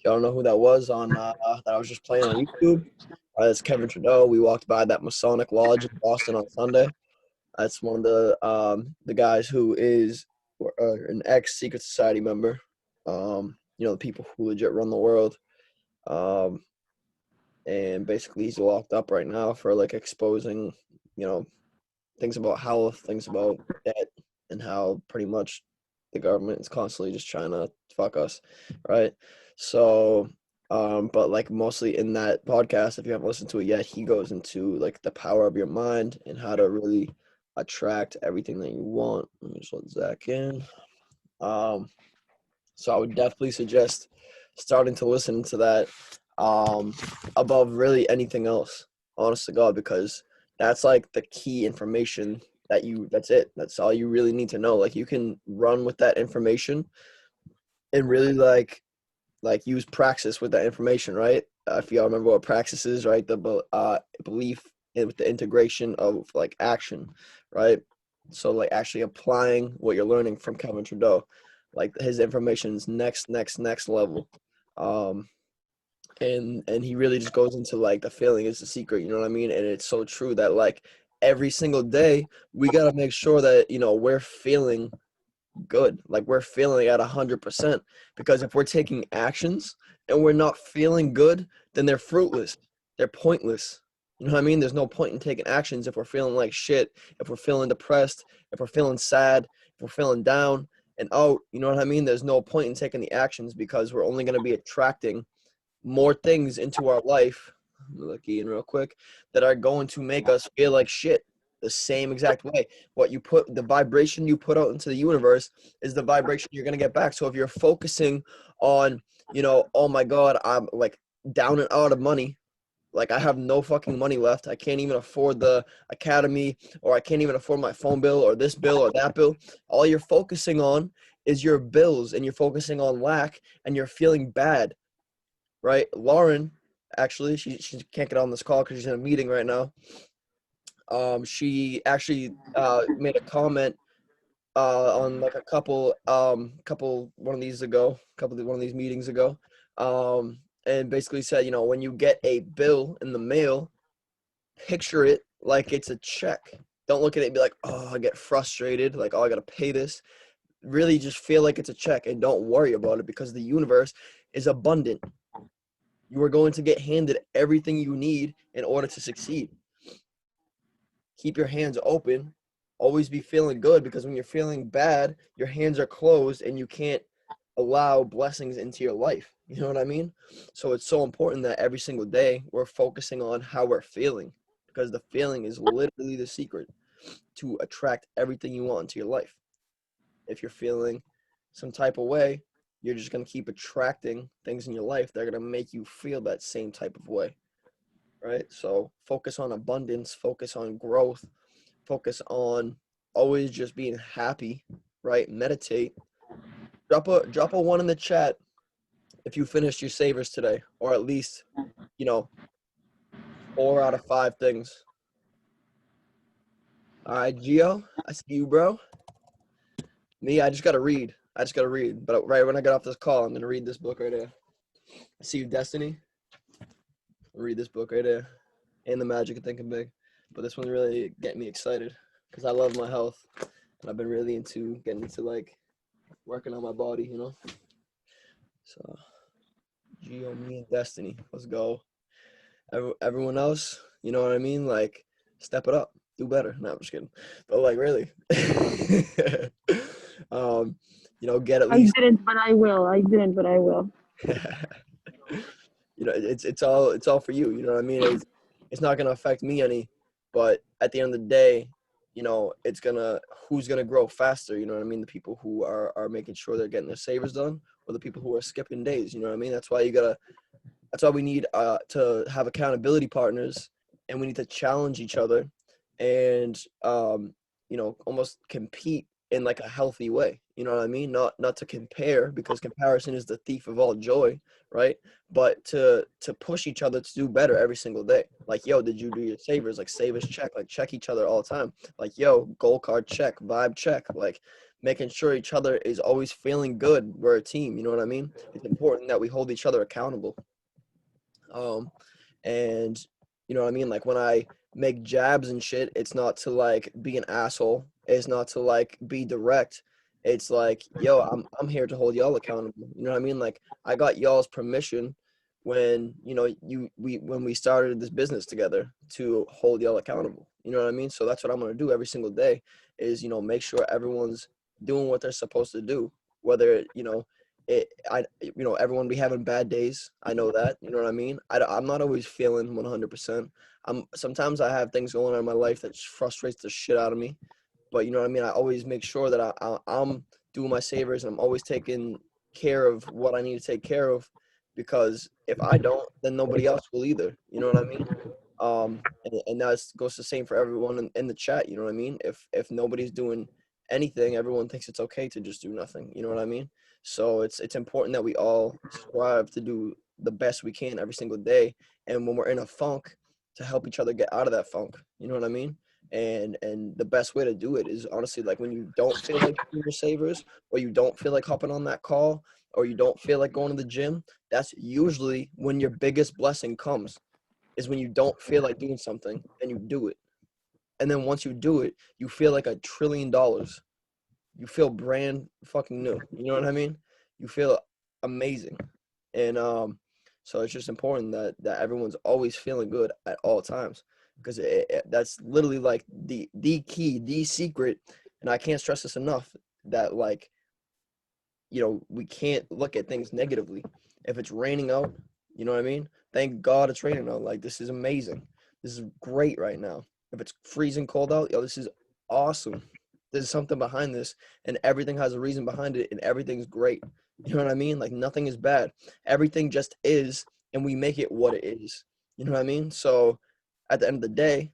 Y'all know who that was on that I was just playing on YouTube? That's Kevin Trudeau. We walked by that Masonic Lodge in Boston on Sunday. That's one of the guys who is an ex Secret Society member. The people who legit run the world. Um, and basically he's locked up right now for like exposing, you know, things about health, things about debt, and how pretty much the government is constantly just trying to fuck us, right? So, but like mostly in that podcast, if you haven't listened to it yet, he goes into like the power of your mind and how to really attract everything that you want. Let me just let Zach in. Um, so I would definitely suggest starting to listen to that above really anything else, honest to God, because that's like the key information that's it. That's all you really need to know. Like you can run with that information and really like use praxis with that information, right? If y'all remember what praxis is, right? The belief with the integration of like action, right? So like actually applying what you're learning from Kevin Trudeau, like his information is next level. Um, and he really just goes into like the feeling is the secret, you know what I mean? And it's so true that like every single day we got to make sure that we're feeling good, like we're feeling at 100%, because if we're taking actions and we're not feeling good, then they're fruitless, they're pointless. You know what I mean? There's no point in taking actions if we're feeling like shit, if we're feeling depressed, if we're feeling sad, if we're feeling down and out. You know what I mean? There's no point in taking the actions because we're only going to be attracting more things into our life, look in real quick, that are going to make us feel like shit the same exact way. The vibration you put out into the universe is the vibration you're going to get back. So if you're focusing on, oh my God, I'm like down and out of money, like I have no fucking money left, I can't even afford the academy, or I can't even afford my phone bill or this bill or that bill. All you're focusing on is your bills, and you're focusing on lack, and you're feeling bad, right? Lauren, actually, she can't get on this call because she's in a meeting right now. She actually made a comment on like a couple one of these meetings ago, and basically said, when you get a bill in the mail, picture it like it's a check. Don't look at it and be like, oh, I get frustrated, like, oh, I gotta pay this. Really just feel like it's a check and don't worry about it, because the universe is abundant. You are going to get handed everything you need in order to succeed. Keep your hands open. Always be feeling good, because when you're feeling bad, your hands are closed and you can't allow blessings into your life. You know what I mean? So it's so important that every single day we're focusing on how we're feeling, because the feeling is literally the secret to attract everything you want into your life. If you're feeling some type of way, you're just going to keep attracting things in your life that are going to make you feel that same type of way, right? So focus on abundance, focus on growth, focus on always just being happy, right? Meditate. Drop a one in the chat if you finished your savers today, or at least, you know, 4 out of 5 things. All right, Gio, I see you, bro. Me, I just gotta read. But right when I get off this call, I'm gonna read this book right here. I see you, Destiny. I'll read this book right here, and The Magic of Thinking Big. But this one's really getting me excited because I love my health, and I've been really getting into like working on my body, So, Gio, me, and Destiny, let's go. Everyone else, you know what I mean? Like, step it up, do better. No, I'm just kidding. But like, really, get at least. I didn't, but I will. It's all for you. You know what I mean? It's not gonna affect me any, but at the end of the day, it's who's gonna grow faster. You know what I mean? The people who are making sure they're getting their savers done, or the people who are skipping days. You know what I mean? That's why we need to have accountability partners, and we need to challenge each other, and almost compete in like a healthy way. You know what I mean? Not to compare, because comparison is the thief of all joy, right? But to push each other to do better every single day. Like, yo, did you do your savers? Like, savers check. Like, check each other all the time. Like, yo, goal card check, vibe check. Like, making sure each other is always feeling good. We're a team. You know what I mean? It's important that we hold each other accountable. And you know what I mean? Like, when I make jabs and shit, it's not to like be an asshole. It's not to like be direct. It's like, yo, I'm here to hold y'all accountable. You know what I mean? Like, I got y'all's permission when, you know, when we started this business together, to hold y'all accountable. You know what I mean? So that's what I'm gonna do every single day, is, you know, make sure everyone's doing what they're supposed to do. Whether, you know, everyone be having bad days. I know that. You know what I mean? I'm not always feeling 100%. Sometimes I have things going on in my life that just frustrates the shit out of me. But you know what I mean? I always make sure that I'm doing my savers, and I'm always taking care of what I need to take care of, because if I don't, then nobody else will either. You know what I mean? And that goes the same for everyone in the chat. You know what I mean? If nobody's doing anything, everyone thinks it's okay to just do nothing. You know what I mean? So it's important that we all strive to do the best we can every single day, and when we're in a funk, to help each other get out of that funk. You know what I mean? And the best way to do it is, honestly, like, when you don't feel like doing your savers, or you don't feel like hopping on that call, or you don't feel like going to the gym, that's usually when your biggest blessing comes, is when you don't feel like doing something and you do it. And then once you do it, you feel like $1 trillion. You feel brand fucking new. You know what I mean? You feel amazing. And so it's just important that everyone's always feeling good at all times, because that's literally like the key, the secret. And I can't stress this enough, that, like, you know, we can't look at things negatively. If it's raining out, you know what I mean? Thank God it's raining out. Like, this is amazing. This is great right now. If it's freezing cold out, yo, this is awesome. There's something behind this, and everything has a reason behind it, and everything's great. You know what I mean? Like, nothing is bad. Everything just is, and we make it what it is. You know what I mean? So at the end of the day,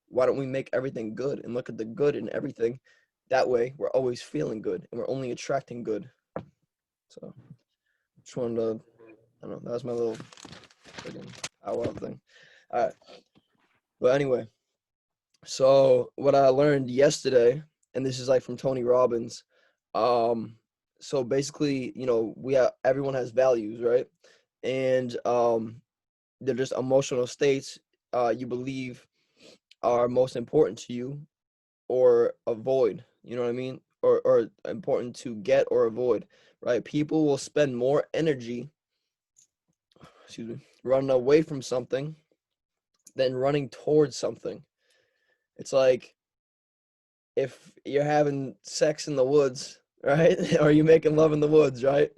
why don't we make everything good and look at the good in everything? That way, we're always feeling good, and we're only attracting good. So just wanted to, I don't know, that was my little friggin' hour thing. All right. But anyway, so what I learned yesterday, and this is like from Tony Robbins. Um, so basically, you know, everyone has values, right? And they're just emotional states you believe are most important to you, or avoid. You know what I mean? Or important to get or avoid, right? People will spend more energy, excuse me, running away from something than running towards something. It's like, if you're having sex in the woods, right? Or you making love in the woods, right?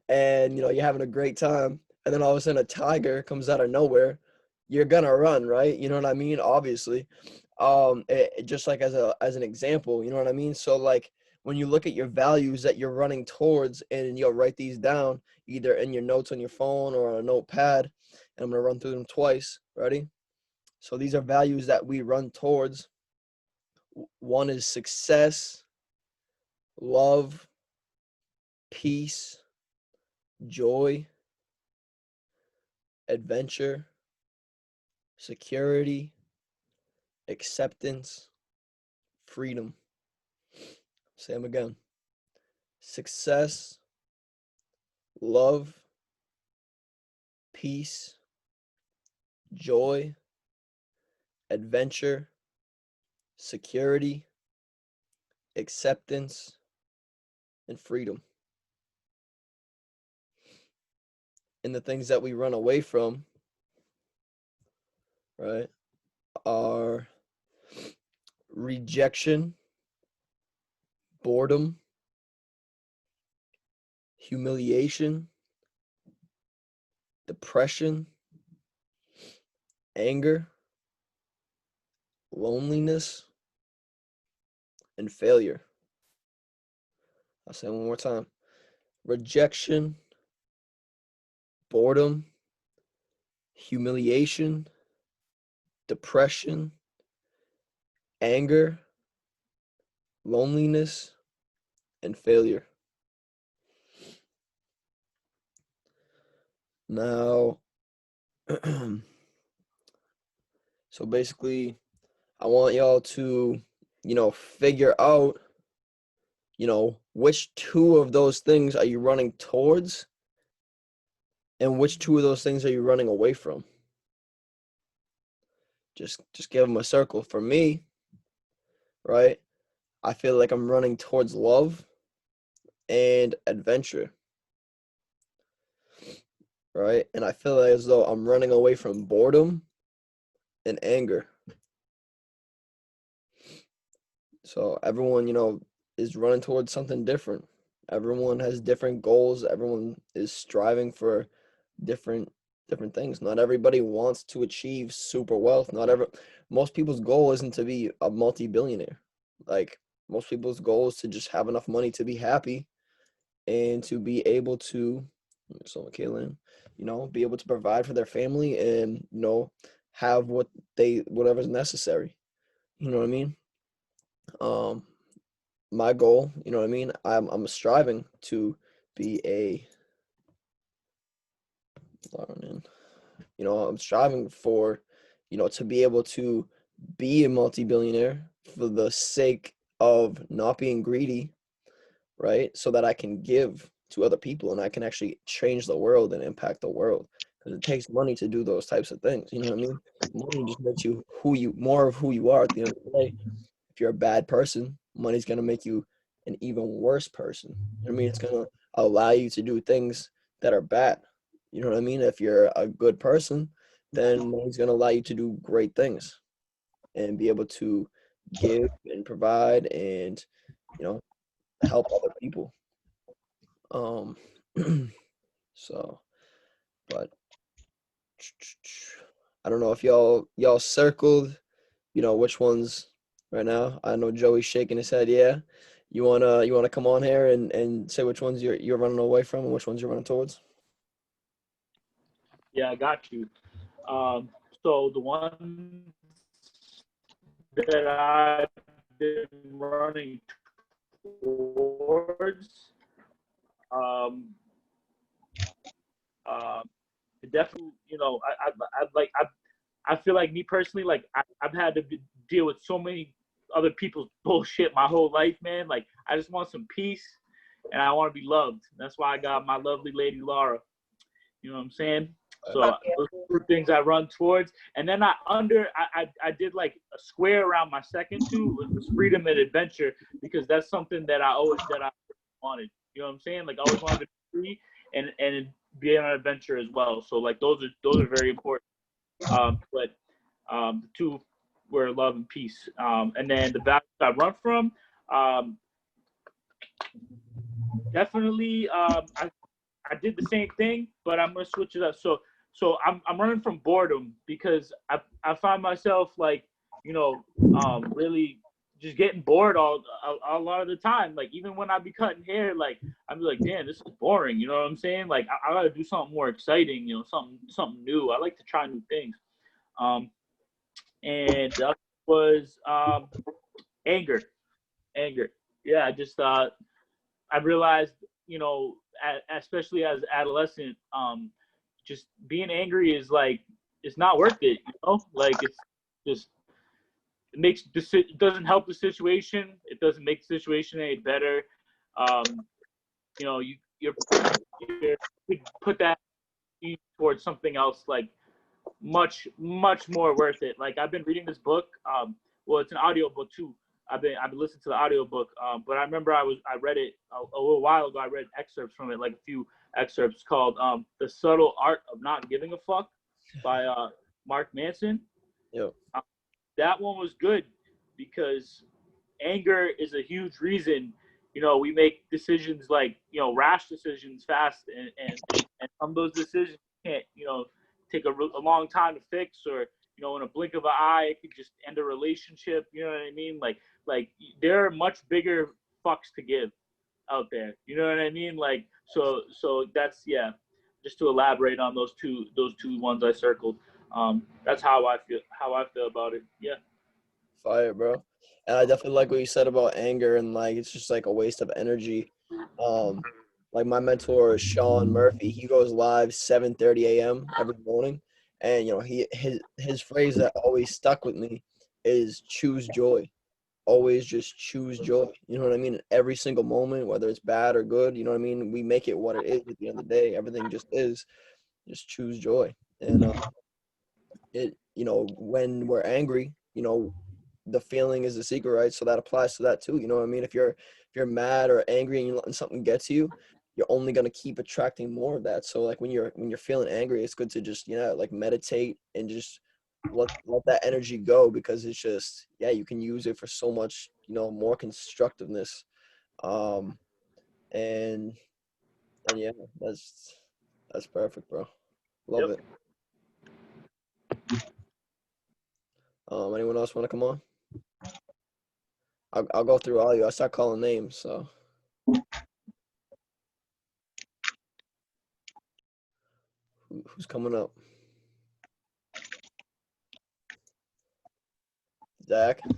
And you know, you're having a great time, and then all of a sudden a tiger comes out of nowhere, you're gonna run, right? You know what I mean? Obviously. Just like as an example, you know what I mean? So like, when you look at your values that you're running towards, and you'll write these down either in your notes on your phone or on a notepad, and I'm gonna run through them twice. Ready? So these are values that we run towards. One is success, love, peace, joy, adventure, security, acceptance, freedom. Say them again. Success, love, peace, joy, adventure, security, acceptance, and freedom. And the things that we run away from, right, are rejection, boredom, humiliation, depression, anger, loneliness, and failure. I'll say it one more time. Rejection, boredom, humiliation, depression, anger, loneliness, and failure. Now, so basically, I want y'all to, figure out, which two of those things are you running towards and which two of those things are you running away from. Just give them a circle. For me, right, I feel like I'm running towards love and adventure, right? And I feel as though I'm running away from boredom and anger. So everyone, is running towards something different. Everyone has different goals. Everyone is striving for different things. Not everybody wants to achieve super wealth. Most people's goal isn't to be a multi-billionaire. Like, most people's goal is to just have enough money to be happy and to be able to, so Kaylin, be able to provide for their family and, have whatever's necessary. You know what I mean? My goal, you know what I mean? I'm striving to be I'm striving for, to be able to be a multi-billionaire for the sake of not being greedy, right? So that I can give to other people and I can actually change the world and impact the world. Because it takes money to do those types of things. You know what I mean? Money just makes you more of who you are at the end of the day. If you're a bad person, money's gonna make you an even worse person. You know what I mean? It's gonna allow you to do things that are bad. You know what I mean? If you're a good person, then money's gonna allow you to do great things and be able to give and provide and, help other people. So, but I don't know if y'all circled, which ones right now. I know Joey's shaking his head. Yeah, you wanna come on here and say which ones you're running away from and which ones you're running towards. Yeah, I got you. So the one that I've been running towards, um, uh, definitely, I feel like me personally, like I've had to deal with so many other people's bullshit my whole life, man. Like I just want some peace, and I want to be loved. That's why I got my lovely lady Laura. You know what I'm saying? So those are two things I run towards, and then I did like a square around my second two, which was freedom and adventure, because that's something that I wanted. You know what I'm saying? Like I always wanted to be free and be on an adventure as well. So like those are very important. But the two were love and peace. And then the values I run from, um, definitely I did the same thing, but I'm gonna switch it up. So I'm running from boredom because I find myself like really just getting bored a lot of the time. Like even when I be cutting hair, like I'm like, damn, this is boring. You know what I'm saying? Like I gotta do something more exciting. Something new. I like to try new things. And that was anger. Anger. Yeah, I just I realized, especially as adolescent, just being angry is like it's not worth it. Like it's just it doesn't help the situation. It doesn't make the situation any better. Um, you put that towards something else like much more worth it. Like I've been reading this book. Well, it's an audio book too. I've been listening to the audio book. But I remember I read it a little while ago. I read excerpts from it, like a few excerpts called "The Subtle Art of Not Giving a Fuck" by Mark Manson. Yep. That one was good because anger is a huge reason. We make decisions like rash decisions fast, and some of those decisions can't take a long time to fix, or in a blink of an eye it could just end a relationship. You know what I mean? Like there are much bigger fucks to give out there. You know what I mean? Like so that's just to elaborate on those two ones I circled. That's how I feel about it. Yeah. Fire, bro. And I definitely like what you said about anger and like it's just like a waste of energy. Um, like my mentor Sean Murphy, he goes live 7:30 a.m. every morning, and you know his phrase that always stuck with me is choose joy. Always just choose joy. You know what I mean? In every single moment, whether it's bad or good, you know what I mean? We make it what it is at the end of the day. Everything just is. Just choose joy. And it you know when we're angry, you know the feeling is the secret, right? So that applies to that too. You know what I mean? If you're mad or angry and, and something gets you, you're only gonna keep attracting more of that. So like when you're feeling angry, it's good to just like meditate and just let that energy go, because it's just you can use it for so much more constructiveness. Um and and yeah, that's perfect, bro. Love Yep. it. Anyone else want to come on? I'll go through all you. I start calling names. So who's coming up? Zach. I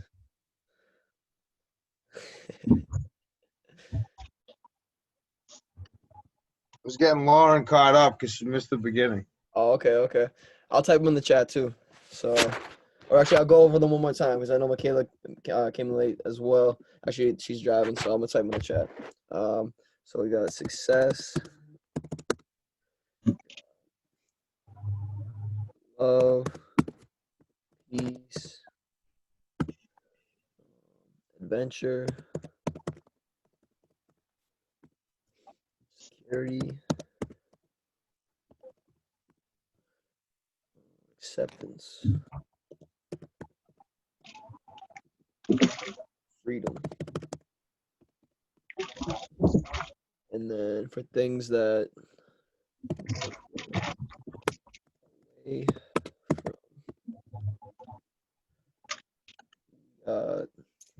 was getting Lauren caught up because she missed the beginning. Oh, okay, okay. I'll type them in the chat too. So, or actually, I'll go over them one more time because I know Michaela came late as well. Actually, she's driving, so I'm gonna type them in the chat. So we got success, love, peace, adventure, security, acceptance, freedom. And then for things that away from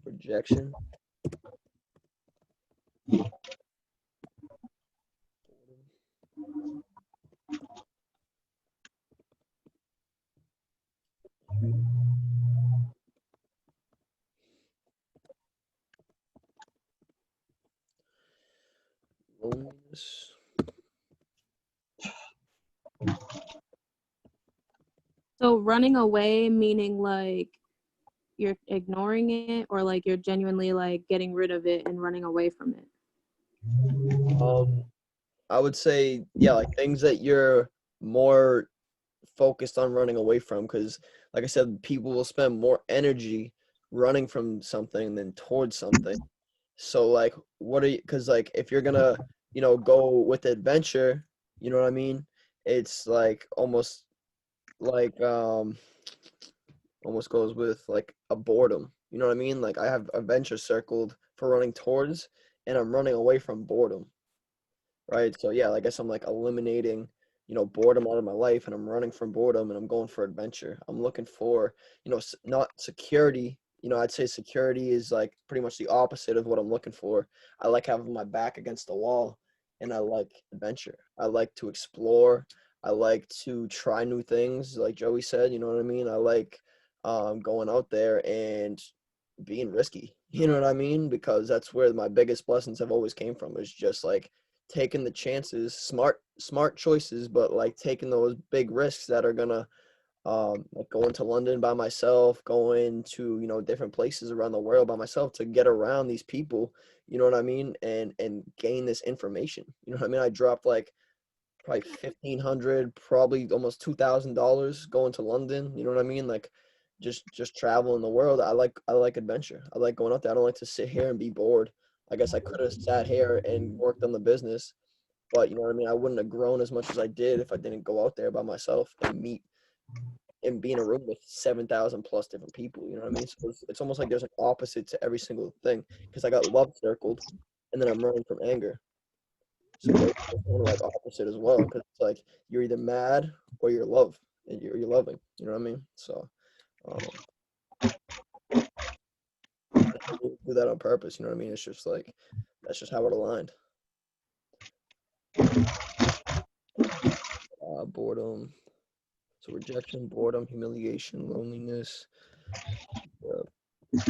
rejection, loneliness, So running away meaning like you're ignoring it, or like you're genuinely like getting rid of it and running away from it? I would say, yeah, like things that you're more focused on running away from, because like I said, people will spend more energy running from something than towards something. So like what are you, because like if you're gonna go with adventure, you know what I mean, it's like like almost goes with like a boredom, you know what I mean? Like I have adventure circled for running towards, and I'm running away from boredom, right? So yeah, I guess I'm like eliminating, boredom out of my life, and I'm running from boredom, and I'm going for adventure. I'm looking for, not security. I'd say security is like pretty much the opposite of what I'm looking for. I like having my back against the wall, and I like adventure. I like to explore. I like to try new things, like Joey said. You know what I mean? I like going out there and being risky. You know what I mean? Because that's where my biggest blessings have always came from. Is just like taking the chances, smart choices, but like taking those big risks that are gonna like going to London by myself, going to different places around the world by myself to get around these people, you know what I mean, and gain this information. You know what I mean? I dropped like probably 1,500, probably almost $2,000 going to London. You know what I mean? Like just traveling the world. I like adventure. I like going out there. I don't like to sit here and be bored. I guess I could have sat here and worked on the business, but you know what I mean? I wouldn't have grown as much as I did if I didn't go out there by myself and meet and be in a room with 7,000 plus different people. You know what I mean? So it's almost like there's an opposite to every single thing, because I got love circled, and then I'm running from anger. So those are kind of like opposite as well, because it's like you're either mad or you're love, and you're loving. You know what I mean? So I didn't do that on purpose. You know what I mean? It's just like that's just how it aligned. Boredom. So rejection, boredom, humiliation, loneliness, That's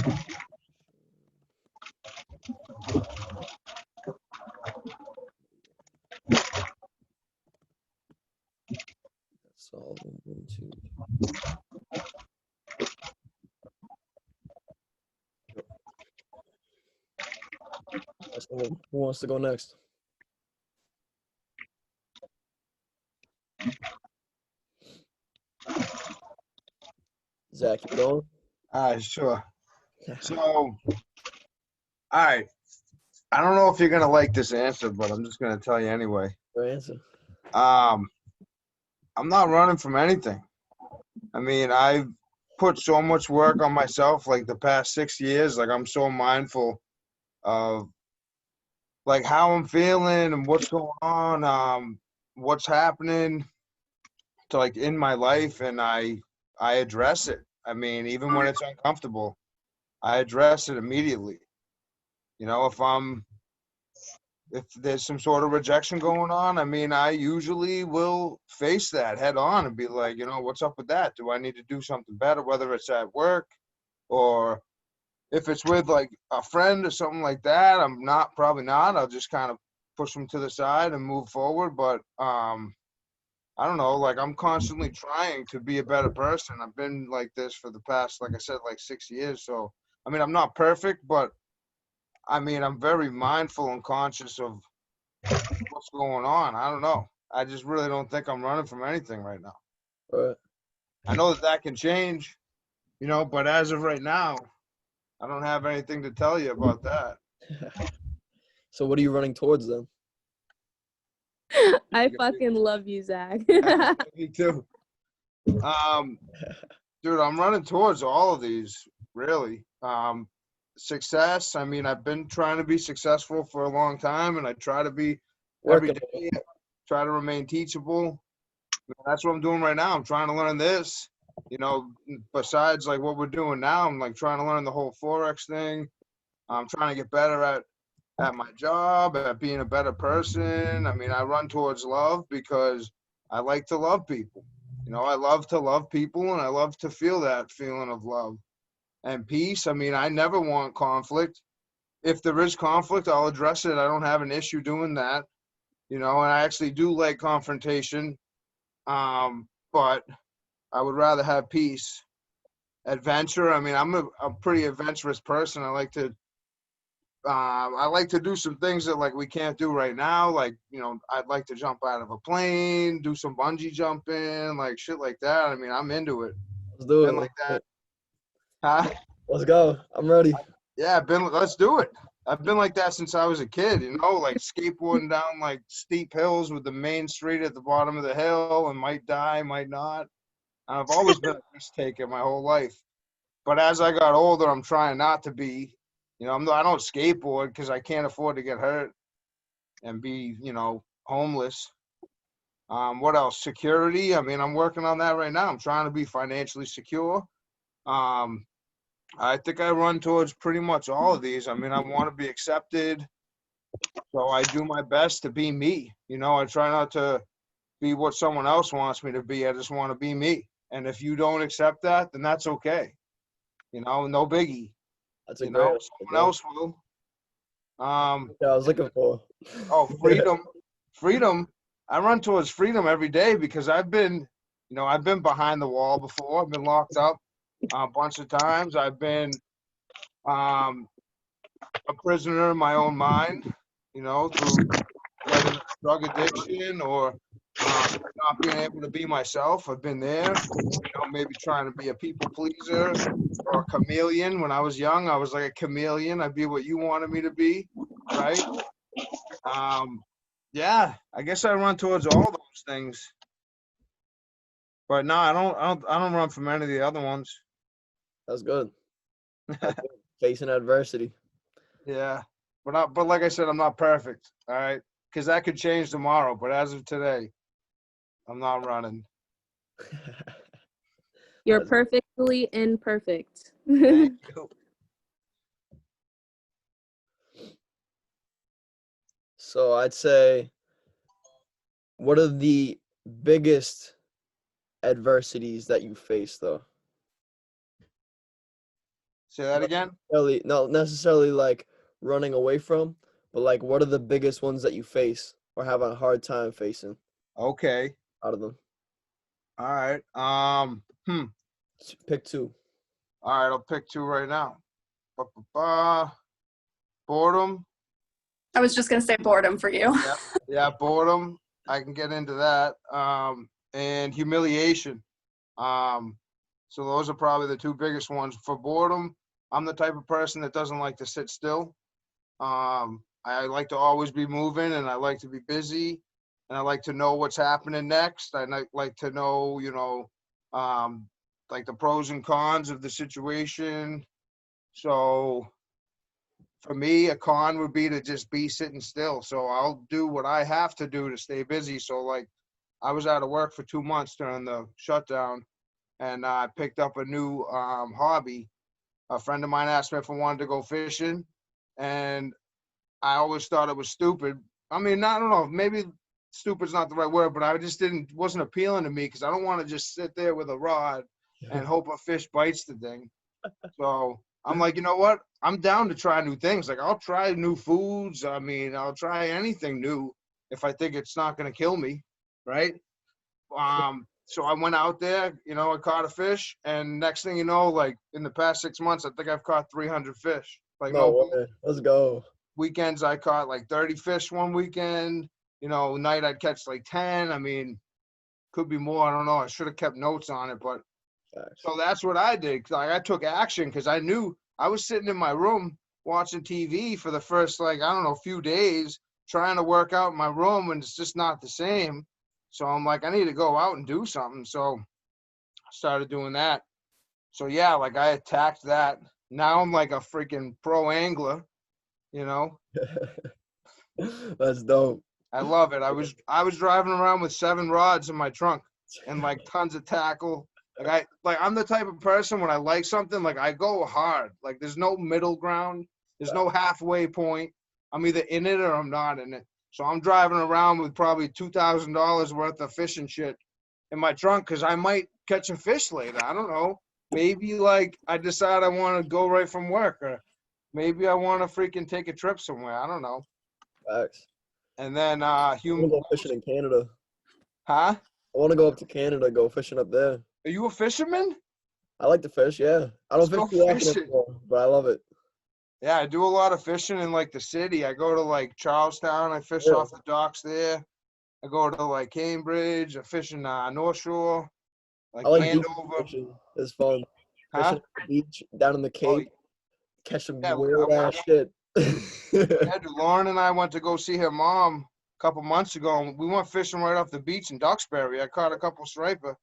all. 1, 2. So who wants to go next? Zach, you going? All right, sure. So, all right. I don't know if you're gonna like this answer, but I'm just gonna tell you anyway. Your answer. Um, I'm not running from anything. I mean, I've put so much work on myself like the past 6 years. Like I'm so mindful of like how I'm feeling and what's going on, what's happening to like in my life, and I address it. I mean, even when it's uncomfortable, I address it immediately. You know, if there's some sort of rejection going on, I mean, I usually will face that head on and be like, you know, what's up with that? Do I need to do something better, whether it's at work or if it's with like a friend or something like that? I'm not, probably not. I'll just kind of push them to the side and move forward. But I don't know, like I'm constantly trying to be a better person. I've been like this for the past, like I said, like 6 years. So, I mean, I'm not perfect, but I mean, I'm very mindful and conscious of what's going on. I don't know. I just really don't think I'm running from anything right now. Right. I know that that can change, you know, but as of right now, I don't have anything to tell you about that. So what are you running towards then? I fucking love you, Zach. Me too. Dude, I'm running towards all of these, really. Success. I mean, I've been trying to be successful for a long time, and I try to be every Working on day, try to remain teachable. That's what I'm doing right now. I'm trying to learn this, you know, besides like what we're doing now. I'm like trying to learn the whole Forex thing. I'm trying to get better at my job, at being a better person. I mean, I run towards love because I like to love people. You know, I love to love people and I love to feel that feeling of love and peace. I mean, I never want conflict. If there is conflict, I'll address it. I don't have an issue doing that. You know, and I actually do like confrontation. But I would rather have peace. Adventure. I mean, I'm a pretty adventurous person. I like to do some things that like we can't do right now. Like, you know, I'd like to jump out of a plane, do some bungee jumping, like shit like that. I mean, I'm into it. Let's do Been it. like that. Huh? Let's go. I'm ready. Yeah, let's do it. I've been like that since I was a kid, you know, like skateboarding down like steep hills with the main street at the bottom of the hill and might die, might not. I've always been a risk taker my whole life. But as I got older, I'm trying not to be. You know, I don't skateboard because I can't afford to get hurt and be, you know, homeless. What else? Security. I mean, I'm working on that right now. I'm trying to be financially secure. Um, I think I run towards pretty much all of these. I mean, I want to be accepted, so I do my best to be me. You know, I try not to be what someone else wants me to be. I just want to be me. And if you don't accept that, then that's okay. You know, no biggie. That's a You great know, answer, someone bro. else will. Yeah, I was looking for. Oh, freedom, freedom. I run towards freedom every day because I've been behind the wall before. I've been locked up a bunch of times. I've been um, a prisoner in my own mind, you know, through whether it's drug addiction or not being able to be myself. I've been there, you know, maybe trying to be a people pleaser or a chameleon. When I was young, I was like a chameleon. I'd be what you wanted me to be, right? Yeah, I guess I run towards all those things. But no, I don't run from any of the other ones. That's good. That's good. Facing adversity. Yeah. But like I said, I'm not perfect. All right. Because that could change tomorrow. But as of today, I'm not running. You're That's- perfectly imperfect. Thank you. So I'd say, what are the biggest adversities that you face, though? Say that again. Really, not necessarily like running away from, but like what are the biggest ones that you face or have a hard time facing Okay. out of them? All right. Pick two. All right, I'll pick two right now. Ba-ba-ba. Boredom. I was just gonna say boredom for you. Yeah, boredom. I can get into that. And humiliation. So those are probably the two biggest ones. For boredom, I'm the type of person that doesn't like to sit still. I like to always be moving, and I like to be busy, and I like to know what's happening next. I like to know, like the pros and cons of the situation. So for me, a con would be to just be sitting still. So I'll do what I have to do to stay busy. So like I was out of work for 2 months during the shutdown, and I picked up a new hobby. A friend of mine asked me if I wanted to go fishing, and I always thought it was stupid. I mean, I don't know, maybe stupid's not the right word, but I just wasn't appealing to me because I don't want to just sit there with a rod and hope a fish bites the thing. So I'm like, you know what? I'm down to try new things. Like I'll try new foods. I mean, I'll try anything new if I think it's not going to kill me, right? So I went out there, I caught a fish, and next thing you know, like in the past 6 months, I think I've caught 300 fish. Like No way. Let's go. Weekends I caught like 30 fish one weekend. Night I'd catch like 10. I mean, could be more. I don't know. I should have kept notes on it, but so that's what I did. Like I took action because I knew I was sitting in my room watching TV for the first few days, trying to work out in my room, and it's just not the same. So I'm like, I need to go out and do something. So I started doing that. So yeah, like I attacked that. Now I'm like a freaking pro angler, That's dope. I love it. I was driving around with 7 rods in my trunk and like tons of tackle. I'm the type of person when I like something, like I go hard. Like there's no middle ground. There's no halfway point. I'm either in it or I'm not in it. So I'm driving around with probably $2,000 worth of fishing shit in my trunk because I might catch a fish later. I don't know. Maybe like I decide I want to go right from work, or maybe I want to freaking take a trip somewhere. I don't know. Facts. And then I want to go fishing in Canada. Huh? I want to go up to Canada, go fishing up there. Are you a fisherman? I like to fish, yeah. I don't Let's fish go too often fishing. anymore, but I love it. Yeah, I do a lot of fishing in like the city. I go to like Charlestown. I fish Yeah. off the docks there. I go to like Cambridge. I fish in North Shore, like I like beach Andover. fishing. It's fun. Huh? Fishing at the beach, down in the Oh, Cape, catch some yeah, weird ass shit. yeah, dude, Lauren and I went to go see her mom a couple months ago, and we went fishing right off the beach in Duxbury. I caught a couple striper.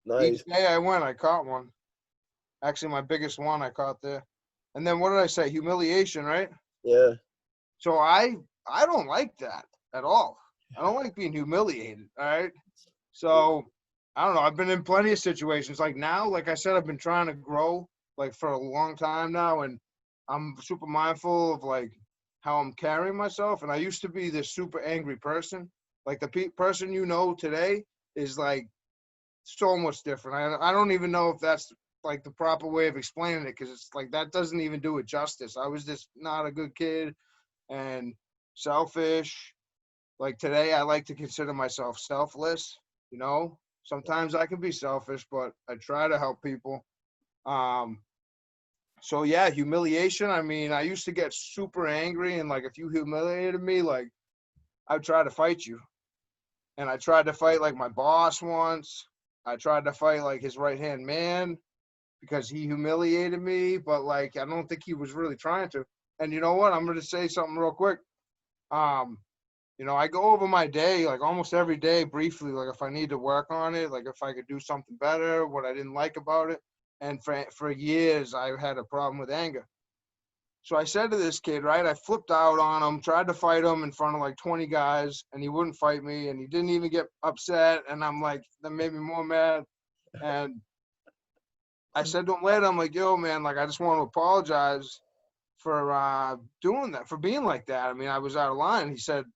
Nice. Each day I went, I caught one. Actually, my biggest one I caught there. And then what did I say? Humiliation, right? Yeah. So I don't like that at all. I don't like being humiliated. All right. So I don't know. I've been in plenty of situations. Like now, like I said, I've been trying to grow like for a long time now, and I'm super mindful of like how I'm carrying myself. And I used to be this super angry person. Like the person today is like so much different. I don't even know if that's like the proper way of explaining it, because it's like that doesn't even do it justice. I was just not a good kid and selfish. Like today, I like to consider myself selfless. Sometimes I can be selfish, but I try to help people. So yeah, humiliation. I mean, I used to get super angry, and like if you humiliated me, like I'd try to fight you. And I tried to fight like my boss once. I tried to fight like his right-hand man because he humiliated me, but like I don't think he was really trying to. And you know what? I'm going to say something real quick. I go over my day like almost every day briefly, like if I need to work on it, like if I could do something better, what I didn't like about it. And for years, I had a problem with anger. So I said to this kid, right, I flipped out on him, tried to fight him in front of like 20 guys, and he wouldn't fight me, and he didn't even get upset. And I'm like, that made me more mad. And I said to him later, I'm like, yo, man, like I just want to apologize for doing that, for being like that. I mean, I was out of line. He said,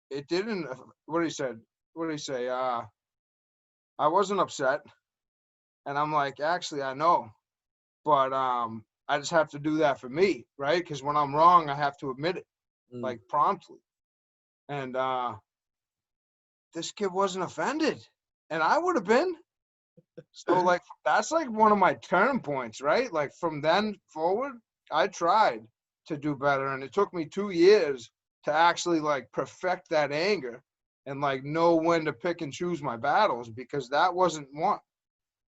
it didn't, what did he say? What did he say? I wasn't upset. And I'm like, actually, I know. But I just have to do that for me, right? Because when I'm wrong, I have to admit it, Mm. like promptly. And this kid wasn't offended, and I would have been. So like that's like one of my turning points, right? Like from then forward, I tried to do better, and it took me 2 years to actually like perfect that anger and like know when to pick and choose my battles, because that wasn't one,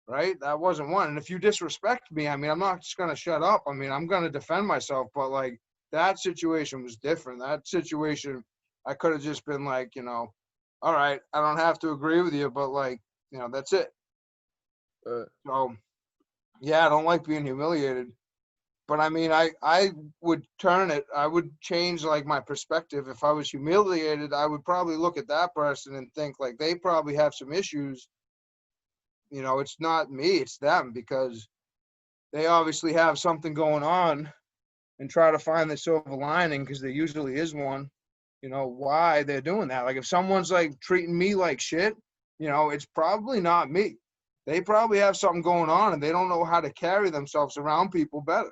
right? That wasn't one. And if you disrespect me, I mean, I'm not just gonna shut up. I mean, I'm gonna defend myself, but like that situation was different. That situation, I could have just been like, you know, all right, I don't have to agree with you, but like, you know, that's it. So, yeah, I don't like being humiliated. But I mean, I would turn it. I would change like my perspective. If I was humiliated, I would probably look at that person and think like they probably have some issues. You know, it's not me, it's them, because they obviously have something going on, and try to find the silver lining, because there usually is one. You know, why they're doing that. Like if someone's like treating me like shit, you know, it's probably not me. They probably have something going on and they don't know how to carry themselves around people better.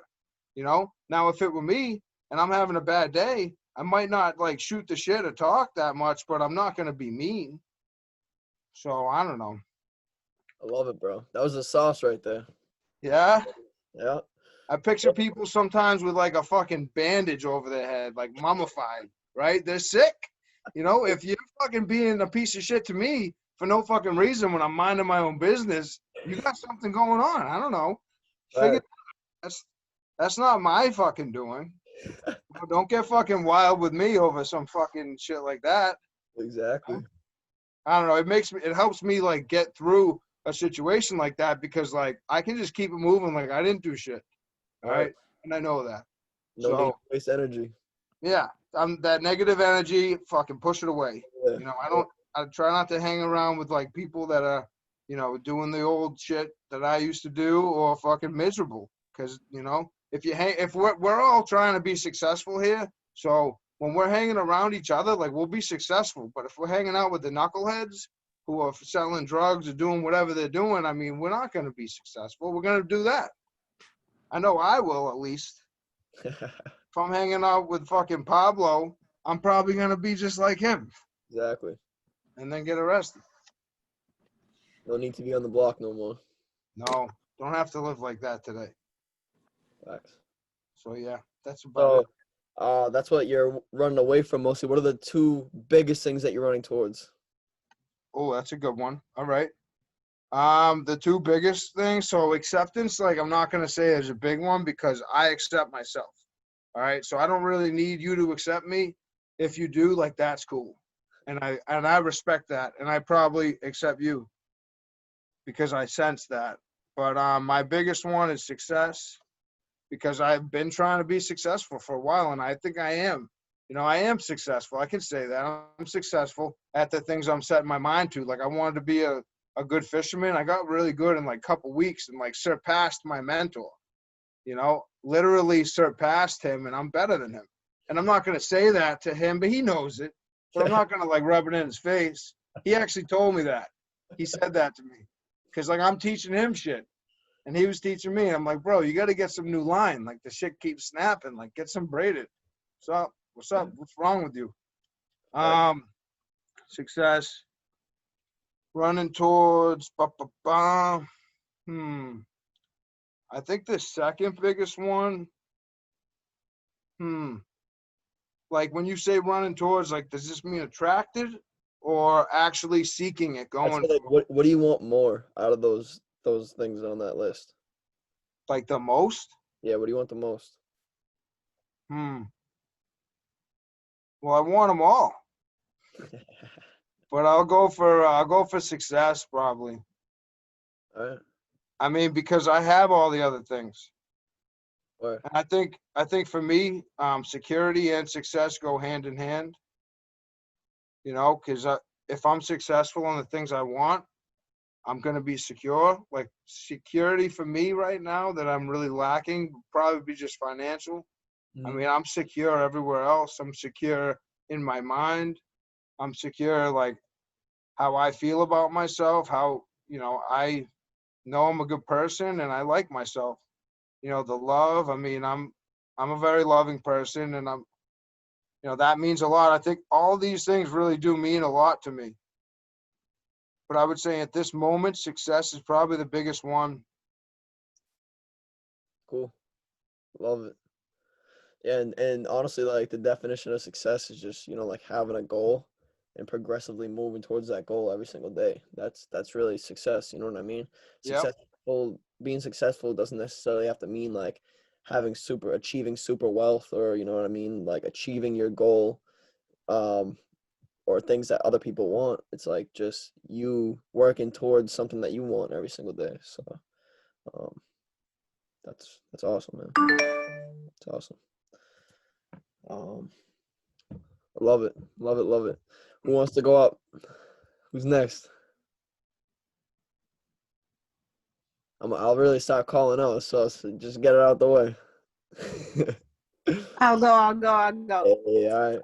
You know, now if it were me and I'm having a bad day, I might not like shoot the shit or talk that much, but I'm not going to be mean. So I don't know. I love it, bro. That was the sauce right there. Yeah. Yeah. I picture people sometimes with like a fucking bandage over their head, like mummified, right? They're sick. You know, if you're fucking being a piece of shit to me for no fucking reason when I'm minding my own business, you got something going on. I don't know. Figure that's not my fucking doing. Don't get fucking wild with me over some fucking shit like that. Exactly. I don't know. It helps me like get through a situation like that, because like I can just keep it moving. Like I didn't do shit. All right. And I know that. No need to waste energy. Yeah. That negative energy, fucking push it away. Yeah. You know, I try not to hang around with like people that are, you know, doing the old shit that I used to do, or fucking miserable. Cause you know, if we're all trying to be successful here. So when we're hanging around each other, like we'll be successful. But if we're hanging out with the knuckleheads who are selling drugs or doing whatever they're doing, I mean, we're not going to be successful. We're going to do that. I know I will, at least. If I'm hanging out with fucking Pablo, I'm probably going to be just like him. Exactly. And then get arrested. No need to be on the block no more. No, don't have to live like that today. Facts. So yeah, that's about it. That's what you're running away from mostly. What are the two biggest things that you're running towards? Oh, that's a good one. All right. The two biggest things. So acceptance, like I'm not going to say is a big one, because I accept myself. All right. So I don't really need you to accept me. If you do, like, that's cool. And I respect that. And I probably accept you because I sense that. But my biggest one is success, because I've been trying to be successful for a while, and I think I am. You know, I am successful. I can say that. I'm successful at the things I'm setting my mind to. Like I wanted to be a good fisherman. I got really good in like a couple weeks and like surpassed my mentor, you know, literally surpassed him, and I'm better than him. And I'm not going to say that to him, but he knows it. But I'm not going to like rub it in his face. He actually told me that. He said that to me, because like I'm teaching him shit and he was teaching me. And I'm like, bro, you got to get some new line. Like the shit keeps snapping. Like get some braided. What's up? What's up? What's wrong with you? Success. Running towards, I think the second biggest one, like when you say running towards, like, does this mean attracted or actually seeking it, going Like, what do you want more out of those things on that list? like the most? Yeah, what do you want the most? Well, I want them all. But I'll go for success probably. All right. I mean, because I have all the other things. All right. And I think for me, security and success go hand in hand. You know, because if I'm successful in the things I want, I'm going to be secure. Like security for me right now that I'm really lacking would probably be just financial. I mean, I'm secure everywhere else. I'm secure in my mind. I'm secure, like, how I feel about myself, how, you know, I know I'm a good person and I like myself. the love. I mean, I'm a very loving person, and that means a lot. I think all these things really do mean a lot to me. But I would say at this moment, success is probably the biggest one. Cool. Love it. Yeah, and honestly, like the definition of success is just, like having a goal and progressively moving towards that goal every single day. That's really success, you know what I mean? Yep. Being successful doesn't necessarily have to mean like achieving super wealth, or you know what I mean, like achieving your goal, or things that other people want. It's like just you working towards something that you want every single day. So um that's awesome, man. It's awesome. I love it. Love it. Love it. Who wants to go up? Who's next? I'll really start calling out, so just get it out the way. I'll go. Hey, all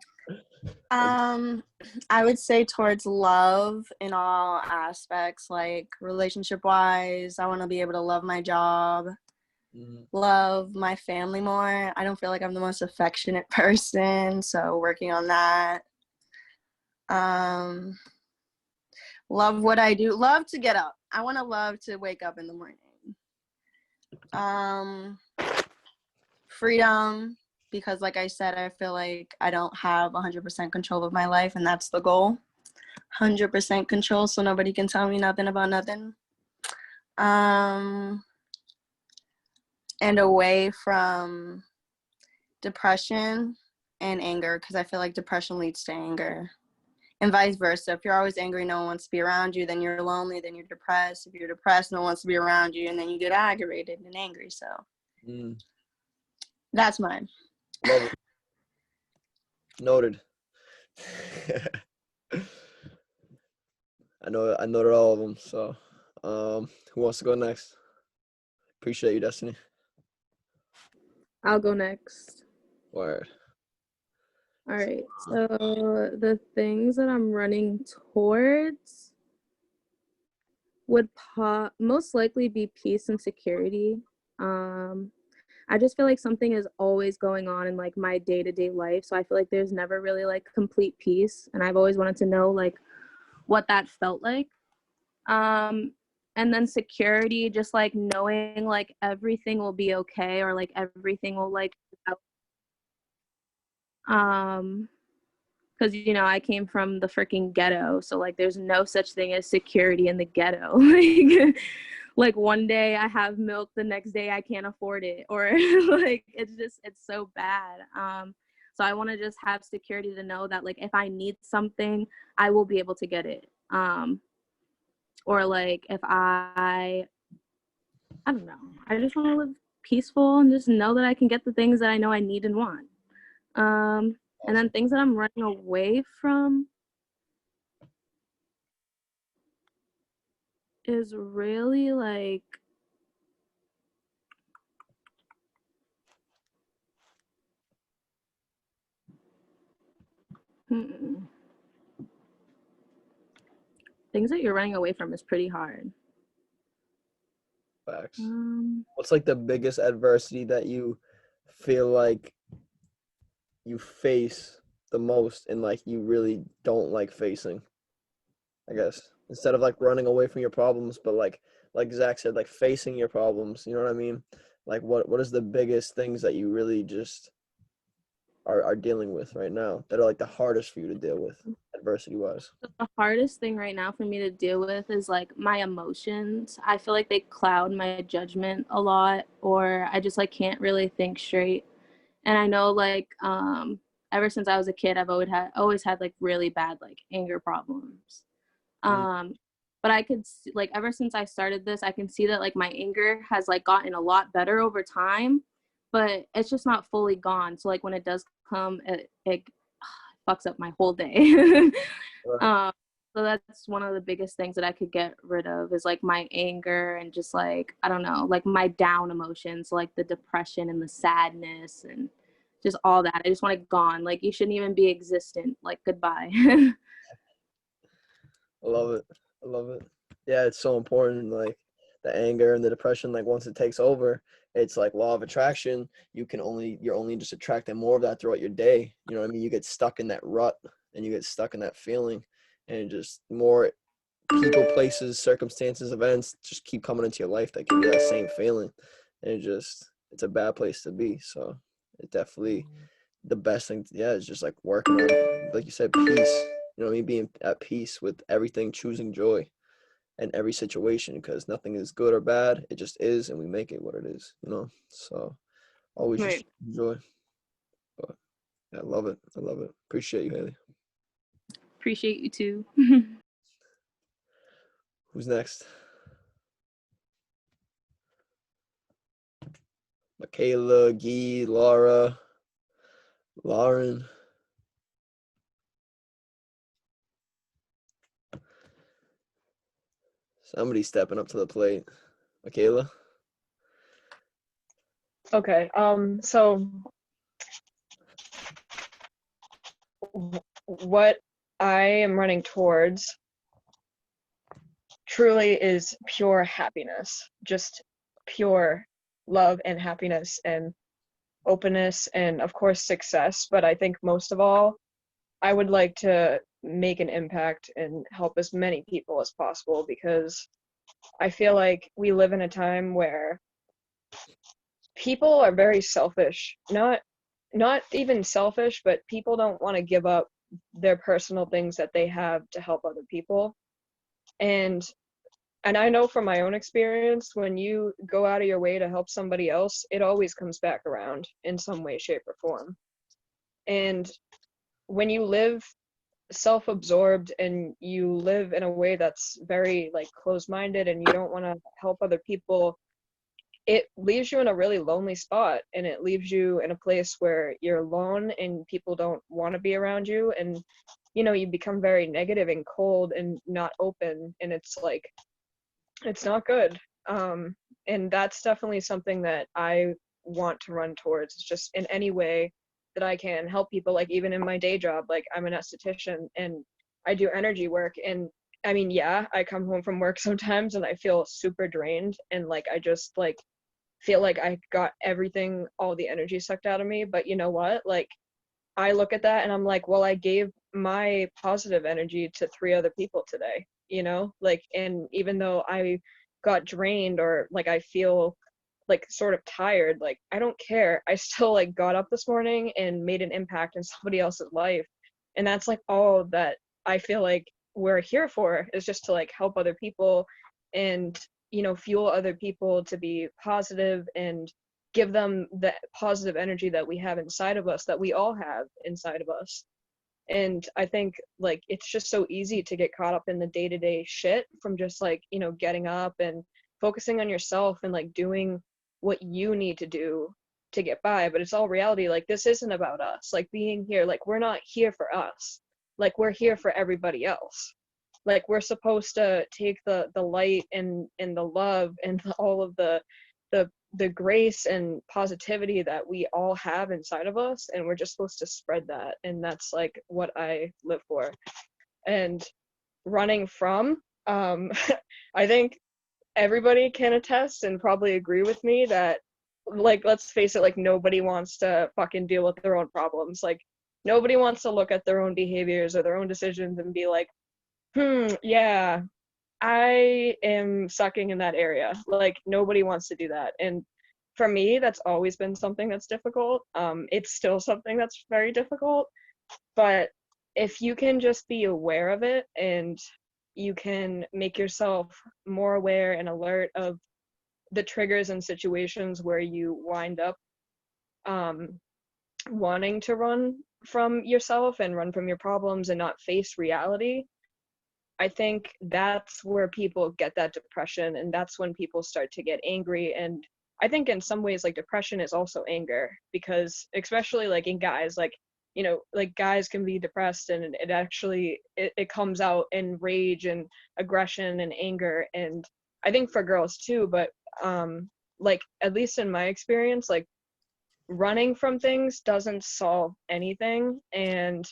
right. I would say towards love in all aspects, like relationship wise. I want to be able to love my job, love my family more. I don't feel like I'm the most affectionate person, so working on that. Love what I do. Love to get up. I want to love to wake up in the morning. Freedom, because like I said, I feel like I don't have 100% control of my life, and that's the goal. 100% control, so nobody can tell me nothing about nothing. And away from depression and anger, because I feel like depression leads to anger. And vice versa. If you're always angry, no one wants to be around you, then you're lonely, then you're depressed. If you're depressed, no one wants to be around you, and then you get aggravated and angry. So that's mine. Love it. Noted. I noted all of them. So who wants to go next? Appreciate you, Destiny. I'll go next. Word. All right. So the things that I'm running towards would most likely be peace and security. I just feel like something is always going on in like my day-to-day life. So I feel like there's never really like complete peace. And I've always wanted to know like what that felt like. And then security, just like knowing like everything will be okay, or like everything will like because I came from the freaking ghetto, so like there's no such thing as security in the ghetto. Like one day I have milk, the next day I can't afford it, or like it's so bad. So I want to just have security to know that like if I need something, I will be able to get it. Or like if I don't know, I just want to live peaceful and just know that I can get the things that I know I need and want. And then things that I'm running away from is really like things that you're running away from is pretty hard. Facts. What's like the biggest adversity that you feel like you face the most and like you really don't like facing? I guess instead of like running away from your problems, but like Zach said, like facing your problems, you know what I mean? Like what is the biggest things that you really just are dealing with right now that are like the hardest for you to deal with adversity wise? The hardest thing right now for me to deal with is like my emotions. I feel like they cloud my judgment a lot, or I just like can't really think straight. And I know like ever since I was a kid, I've always had like really bad like anger problems. But I could see, like ever since I started this, I can see that like my anger has like gotten a lot better over time, but it's just not fully gone. So like when it does come, it fucks up my whole day. So that's one of the biggest things that I could get rid of is like my anger and just like, I don't know, like my down emotions, like the depression and the sadness and just all that. I just want it gone. Like you shouldn't even be existent. Like goodbye. I love it. Yeah, it's so important. Like the anger and the depression, like once it takes over, it's like law of attraction. You're only just attracting more of that throughout your day. You know what I mean? You get stuck in that rut and you get stuck in that feeling, and just more people, places, circumstances, events just keep coming into your life that give you that same feeling. And it's a bad place to be. So it definitely, the best thing, yeah, is just like working on, like you said, peace. You know what I mean? Being at peace with everything, choosing joy in every situation, because nothing is good or bad. It just is, and we make it what it is, you know? So always just Right. enjoy. But yeah, I love it. I love it. Appreciate you, Haley. Appreciate you too. Who's next? Michaela, Guy, Laura, Lauren. Somebody stepping up to the plate. Michaela? Okay, so what I am running towards truly is pure happiness, just pure love and happiness and openness and of course success. But I think most of all, I would like to make an impact and help as many people as possible, because I feel like we live in a time where people are very selfish. Not even selfish, but people don't want to give up their personal things that they have to help other people. And I know from my own experience, when you go out of your way to help somebody else, it always comes back around in some way, shape, or form. And when you live self-absorbed and you live in a way that's very like closed-minded and you don't want to help other people, it leaves you in a really lonely spot, and it leaves you in a place where you're alone and people don't want to be around you, and you become very negative and cold and not open, and it's like it's not good. And that's definitely something that I want to run towards. It's just in any way that I can help people, like even in my day job, like I'm an esthetician and I do energy work. And I mean, yeah, I come home from work sometimes and I feel super drained and like I just like feel like I got everything, all the energy sucked out of me. But you know what? Like I look at that and I'm like, well, I gave my positive energy to 3 other people today, like, and even though I got drained or like I feel like sort of tired, like I don't care. I still like got up this morning and made an impact in somebody else's life. And that's like all that I feel like we're here for, is just to like help other people and, fuel other people to be positive and give them the positive energy that we have inside of us, that we all have inside of us. And I think like it's just so easy to get caught up in the day-to-day shit from just like, getting up and focusing on yourself and like doing what you need to do to get by. But it's all reality. Like this isn't about us. Like being here, like we're not here for us. Like we're here for everybody else. Like we're supposed to take the light and the love and all of the grace and positivity that we all have inside of us, and we're just supposed to spread that. And that's like what I live for. And running from I think everybody can attest and probably agree with me that, like, let's face it, like nobody wants to fucking deal with their own problems. Like nobody wants to look at their own behaviors or their own decisions and be like, yeah, I am sucking in that area. Like nobody wants to do that. And for me, that's always been something that's difficult. It's still something that's very difficult. But if you can just be aware of it and you can make yourself more aware and alert of the triggers and situations where you wind up wanting to run from yourself and run from your problems and not face reality, I think that's where people get that depression, and that's when people start to get angry. And I think in some ways, like depression is also anger, because especially like in guys, like, like guys can be depressed and it actually, it comes out in rage and aggression and anger. And I think for girls too, but like at least in my experience, like running from things doesn't solve anything. And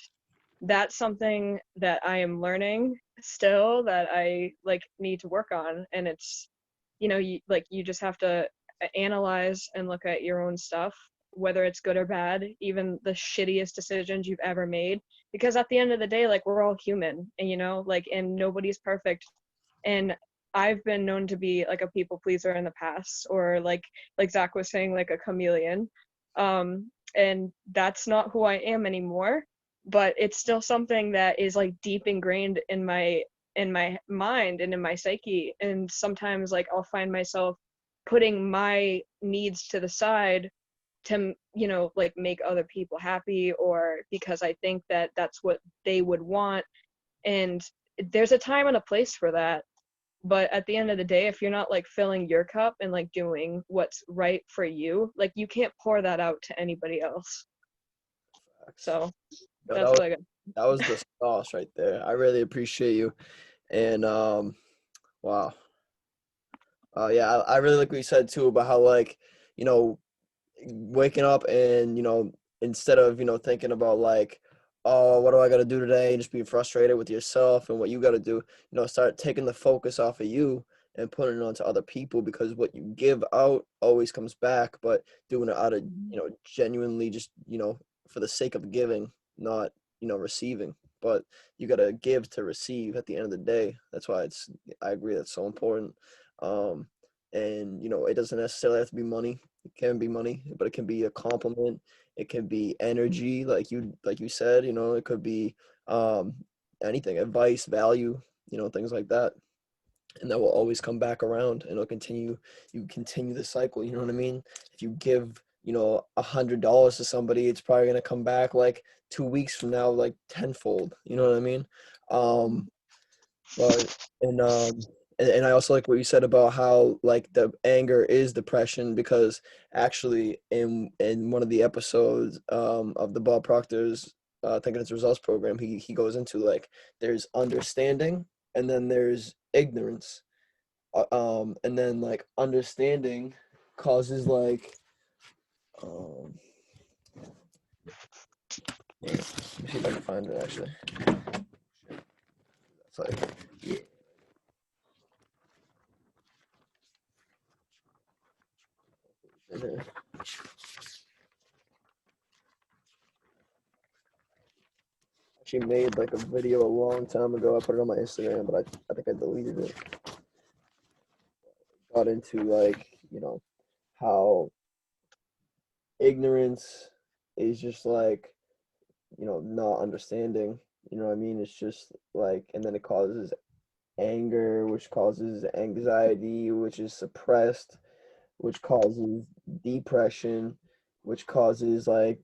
that's something that I am learning still, that I like need to work on. And it's you just have to analyze and look at your own stuff, whether it's good or bad, even the shittiest decisions you've ever made, because at the end of the day, like, we're all human, and and nobody's perfect. And I've been known to be like a people pleaser in the past, or like Zach was saying, like a chameleon. And that's not who I am anymore, but it's still something that is like deep ingrained in my mind and in my psyche. And sometimes, like, I'll find myself putting my needs to the side to like make other people happy, or because I think that that's what they would want. And there's a time and a place for that, but at the end of the day, if you're not like filling your cup and like doing what's right for you, like, you can't pour that out to anybody else. So No, that's what I got. that was the sauce right there. I really appreciate you. And wow. Yeah, I really like what you said too about how, like, waking up and, instead of, thinking about like, oh, what do I got to do today? And just being frustrated with yourself and what you got to do, start taking the focus off of you and putting it onto other people, because what you give out always comes back, but doing it out of, genuinely just, for the sake of giving, not, receiving. But you got to give to receive at the end of the day. That's why I agree, that's so important. And it doesn't necessarily have to be money. It can be money, but it can be a compliment. It can be energy, like you said. It could be anything, advice, value, things like that. And that will always come back around, and it'll continue. You continue the cycle. You know what I mean? If you give $100 to somebody, it's probably gonna come back like 2 weeks from now, like tenfold. You know what I mean? But and I also like what you said about how, like, the anger is depression, because actually in one of the episodes of the Bob Proctor's Thinking It's Results program, he goes into, like, there's understanding and then there's ignorance, and then, like, understanding causes, like, let me see if I can find it actually. It's like, yeah. She made like a video a long time ago. I put it on my Instagram, but I think I deleted it. Got into, like, how ignorance is just like, not understanding. You know what I mean? It's just like, and then it causes anger, which causes anxiety, which is suppressed, which causes depression, which causes, like,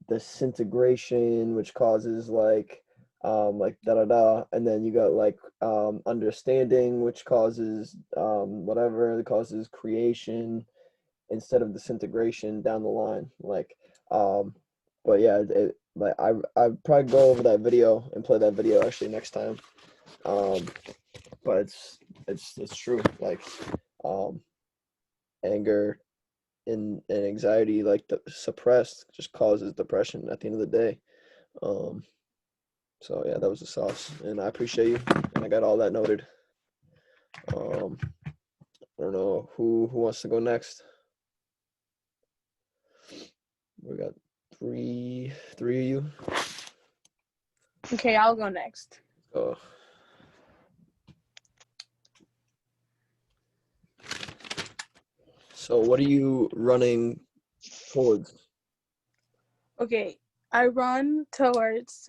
disintegration, which causes, like da da da, and then you got, like, understanding, which causes whatever, it causes creation instead of disintegration down the line, like. But yeah, like, I probably go over that video and play that video actually next time. But it's true, like, anger and anxiety, like, suppressed, just causes depression at the end of the day. So yeah, that was the sauce, and I appreciate you, and I got all that noted. I don't know who wants to go next. We got three of you. Okay, I'll go next. Oh. So what are you running towards? Okay, I run towards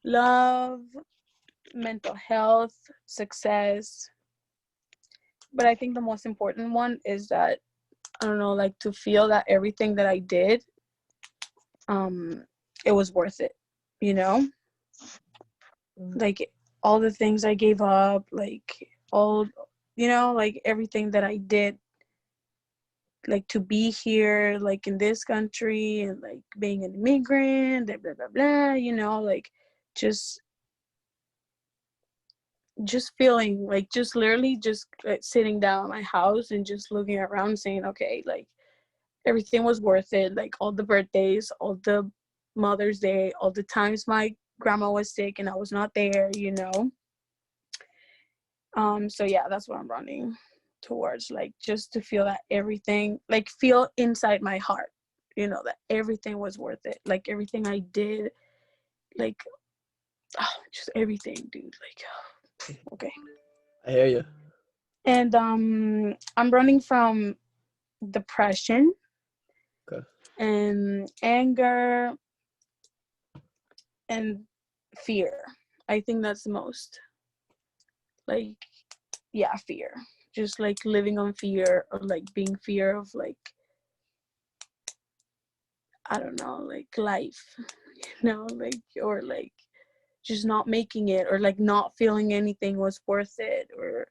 love, mental health, success. But I think the most important one is that, I don't know, like, to feel that everything that I did, it was worth it, like, all the things I gave up, like, all, like, everything that I did, like, to be here, like, in this country, and, like, being an immigrant, and blah blah blah, like, just feeling like, just literally just, like, sitting down at my house and just looking around, saying, okay, like, everything was worth it, like, all the birthdays, all the Mother's Day, all the times my grandma was sick and I was not there, So yeah, that's what I'm running towards, like just to feel that everything, like feel inside my heart, you know, that everything was worth it. Like everything I did, like just everything, dude. Like okay. I hear you. And I'm running from depression Okay. and anger and fear. I think that's the most, like, yeah, fear. Just like living on fear, or like being fear of, like, I don't know, like life, you know, like, or like just not making it, or like not feeling anything was worth it, or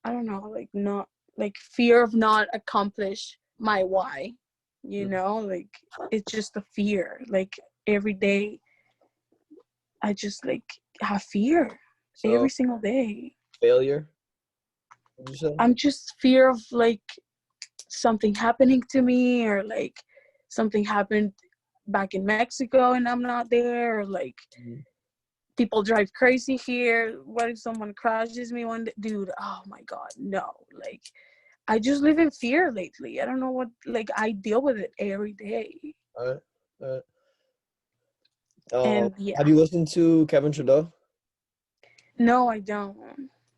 I don't know, like not, like fear of not accomplish my why, you Mm. know, like it's just a fear. Like every day I just like have fear every So single day. failure, would you say? I'm just fear of like something happening to me, or like something happened back in Mexico and I'm not there, or like Mhm. people drive crazy here. What if someone crashes me one day? Dude, oh my God, no. Like, I just live in fear lately. I don't know what, like, I deal with it every day. All right. All right. And yeah, Have you listened to Kevin Trudeau? no, I don't.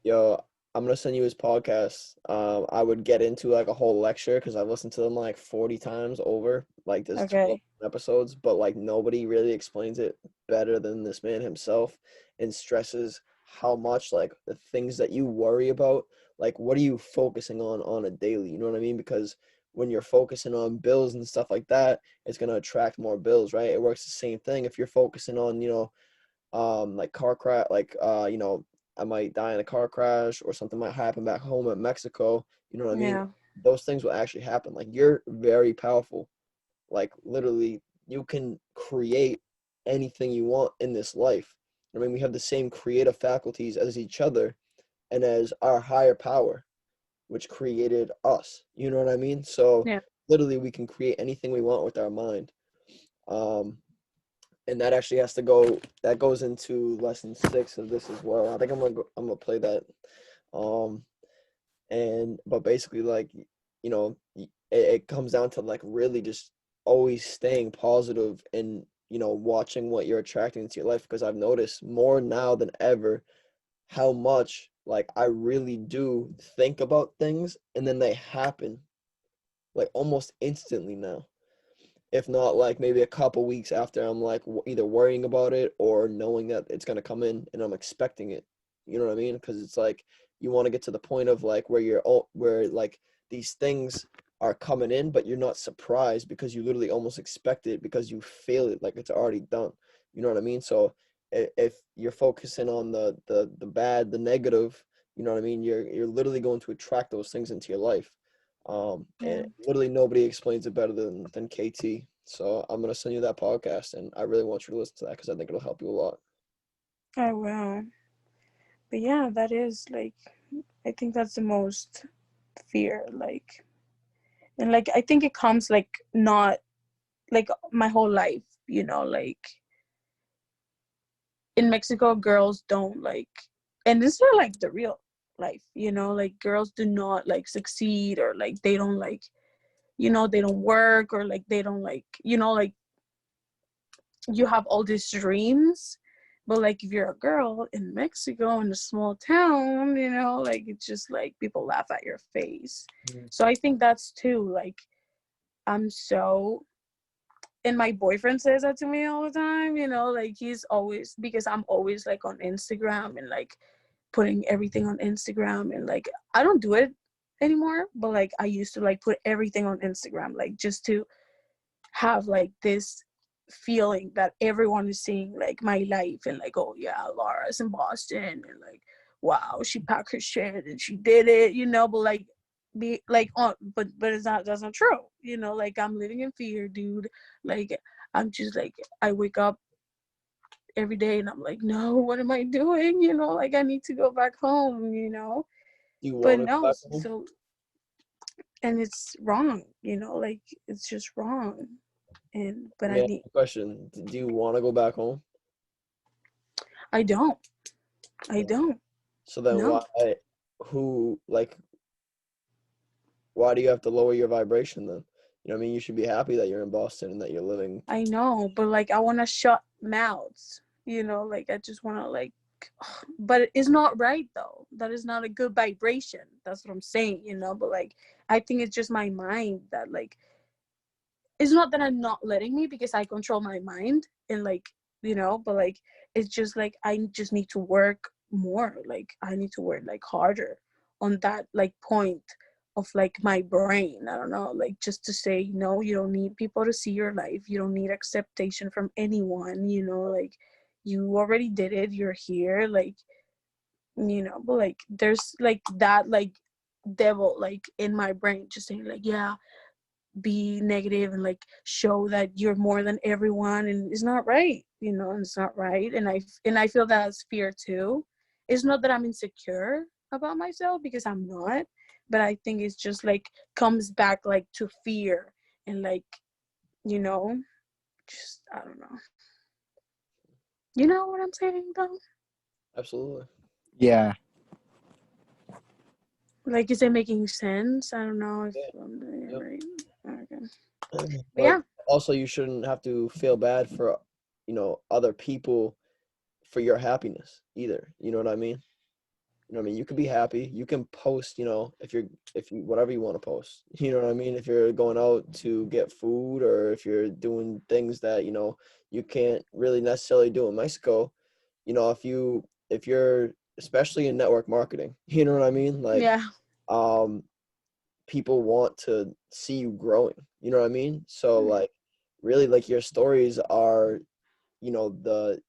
Yo, I'm gonna send you his podcast. I would get into like a whole lecture because I've listened to them like 40 times over. Like there's 12 Okay. episodes, but like nobody really explains it better than this man himself, and stresses how much like the things that you worry about, like what are you focusing on a daily? You know what I mean? Because when you're focusing on bills and stuff like that, it's gonna attract more bills, right? It works the same thing if you're focusing on, like car crash, like I might die in a car crash or something might happen back home in Mexico. You know what I mean? Yeah. Those things will actually happen. Like you're very powerful. Like literally, you can create anything you want in this life. I mean, we have the same creative faculties as each other and as our higher power, which created us. You know what I mean? So Yeah. literally, we can create anything we want with our mind. Um, and that actually has to go, that goes into lesson 6 of this as well. I think I'm gonna play that. um and but basically, like, it comes down to like really just always staying positive and watching what you're attracting into your life, because I've noticed more now than ever how much like I really do think about things and then they happen like almost instantly now, if not like maybe a couple weeks after I'm like either worrying about it or knowing that it's going to come in and I'm expecting it. You know what I mean? Because it's like you want to get to the point of like where where like these things are coming in, but you're not surprised because you literally almost expect it because you feel it like it's already done. You know what I mean? So if you're focusing on the bad, the negative, you know what I mean, you're literally going to attract those things into your life. Yeah. And literally nobody explains it better than KT. So I'm gonna send you that podcast, and I really want you to listen to that because I think it'll help you a lot. I will. But yeah, that is like, I think that's the most fear. Like, and like, I think it comes like not like my whole life, you know, like in Mexico, girls don't like, and this is like the real life, you know, like girls do not like succeed, or like they don't like, you know, they don't work, or like they don't like, you know, like you have all these dreams, but like if you're a girl in Mexico in a small town, you know, like it's just like people laugh at your face. Mhm. So I think that's too, like I'm so, and my boyfriend says that to me all the time, you know, like he's always, because I'm always like on Instagram and like putting everything on Instagram, and like I don't do it anymore, but like I used to like put everything on Instagram, like just to have like this feeling that everyone is seeing like my life, and like, oh yeah, Laura's in Boston, and like, wow, she packed her shit and she did it, you know, but like be like on, but it's not, that's not true, you know, like I'm living in fear, dude. Like I'm just like, I wake up every day and I'm like, no, what am I doing, you know, like I need to go back home, you know. Do you But want to go no, back home? so, and it's wrong, you know, like it's just wrong. And but Let I me ask need, you a question. Do you want to go back home? I don't. I Yeah. don't. So then No. why do you have to lower your vibration then? You know what I mean? You should be happy that you're in Boston and that you're living. I know, but like I want to shut mouths, you know, like I just want to like, but it's not right though. That is not a good vibration. That's what I'm saying, you know, but like I think it's just my mind that like, it's not that I'm not letting me because I control my mind and like, you know, but like it's just like I just need to work more. Like I need to work like harder on that like point of like my brain. I don't know, like just to say no, you don't need people to see your life. You don't need acceptation from anyone, you know, like you already did it. You're here, like, you know, but like there's like that like devil like in my brain just saying like, yeah, be negative and like show that you're more than everyone, and it's not right, you know, and it's not right. And I feel that as fear too. It's not that I'm insecure about myself because I'm not, but I think it's just like comes back like to fear and like, you know, just I don't know, you know what I'm saying though, Absolutely. Yeah. like is it making sense? I don't know if Yeah. I'm doing it Yep. right. Okay. But But yeah, also you shouldn't have to feel bad for, other people for your happiness either. You know what I mean? You know what I mean? You can be happy. You can post, if you whatever you want to post. You know what I mean? If you're going out to get food or if you're doing things that, you can't really necessarily do in Mexico, if you're especially in network marketing, you know what I mean? Like yeah, um people want to see you growing. You know what I mean? So like really like your stories are, the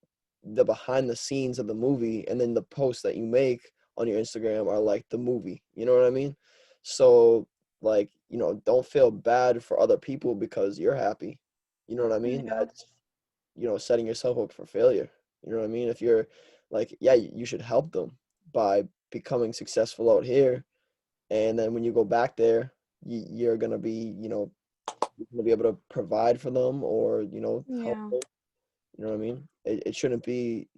behind the scenes of the movie, and then the posts that you make on your Instagram are like the movie. You know what I mean? So like, don't feel bad for other people because you're happy. You know what I mean? yeah, That's, setting yourself up for failure. You know what I mean? If you're like, yeah, you should help them by becoming successful out here, and then when you go back there, you're gonna be, you're gonna be able to provide for them or, help yeah, them. You know what I mean? It shouldn't be,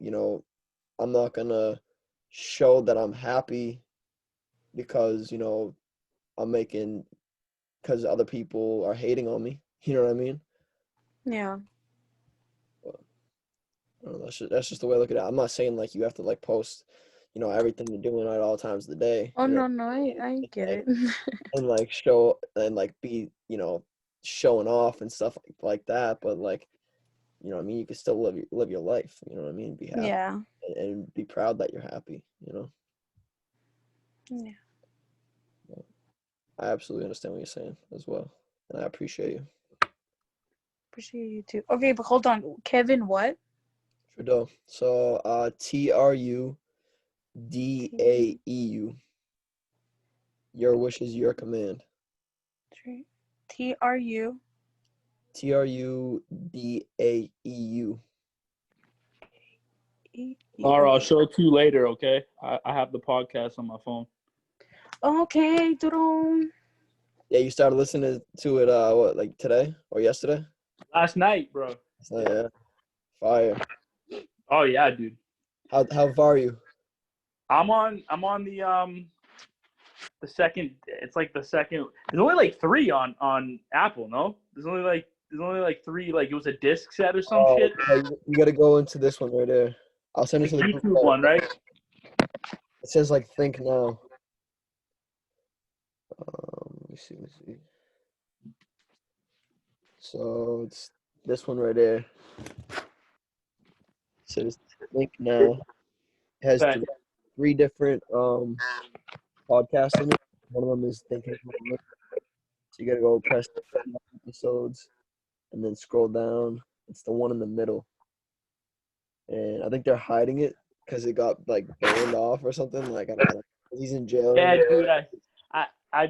I'm not gonna show that I'm happy because, I'm making because other people are hating on me. You know what I mean? yeah. But, I don't know, that's just the way I look at it. I'm not saying like you have to like post, everything you're doing at all times of the day. Oh no, no, I get And, it. and like show and like be, showing off and stuff like that. But like, what I mean, you can still live your life. You know what I mean? Be happy Yeah, and be proud that you're happy. yeah. I absolutely understand what you're saying as well, and I appreciate you. Appreciate you too. Okay, but hold on, Kevin. What? Trudeau. So TRUDAEU. Your wish is your command. TRU. TRUDAEU. Laura, I'll show it to you later, okay? I have the podcast on my phone. Okay, Jerome. Yeah, you started listening to it. What, like today or yesterday? Last night, bro. So, yeah, fire. Oh yeah, dude. How far are you? I'm on the second. It's like the second. There's only like 3 on Apple. No, there's only like 3. Like it was a disc set or some shit. Yeah, you got to go into this one right there. I'll send it to The the group YouTube chat. one, right? It says like think now. Let me see. So it's this one right there. It says think now. It has Okay. 3 different podcasts in it. One of them is thinking. So you gotta go press episodes and then scroll down. It's the one in the middle. And I think they're hiding it because it got like banned off or something. Like I don't know. He's in jail. Yeah, dude. I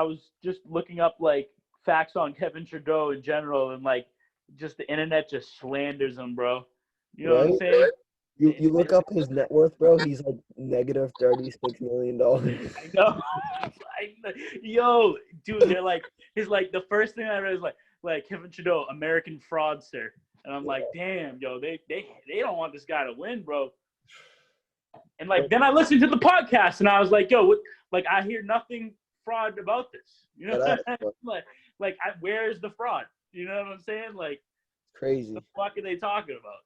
was just looking up like facts on Kevin Trudeau in general, and like just the internet just slanders him, bro. You know what I'm Right? saying? You look up his net worth, bro. He's like negative $36 million. I know. Yo, dude, they're like, his like the first thing I read is like Kevin Trudeau, American fraudster, and I'm like, damn, yo, they don't want this guy to win, bro. And like then I listened to the podcast and I was like, yo, what, like I hear nothing fraud about this. You know, where is the fraud? You know what I'm saying? Like, crazy. the fuck are they talking about?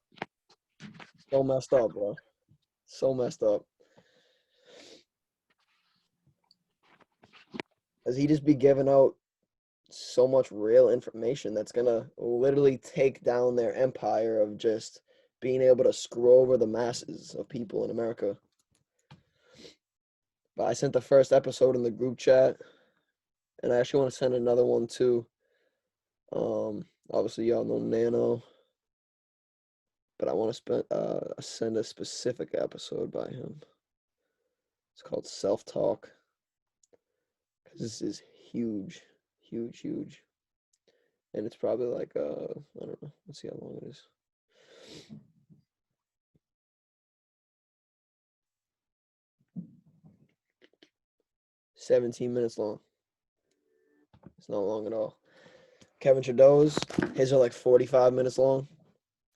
So messed up, bro. So messed up. Cause he just be giving out so much real information that's gonna literally take down their empire of just being able to screw over the masses of people in America. But I sent the first episode in the group chat, and I actually want to send another one too. Obviously y'all know Nano, but I want to send a specific episode by him. It's called Self Talk. Cause this is huge, huge, huge, and it's probably like I don't know. Let's see how long it is. "17 minutes long. It's not long at all. Kevin Trudeau's, his are like 45 minutes long,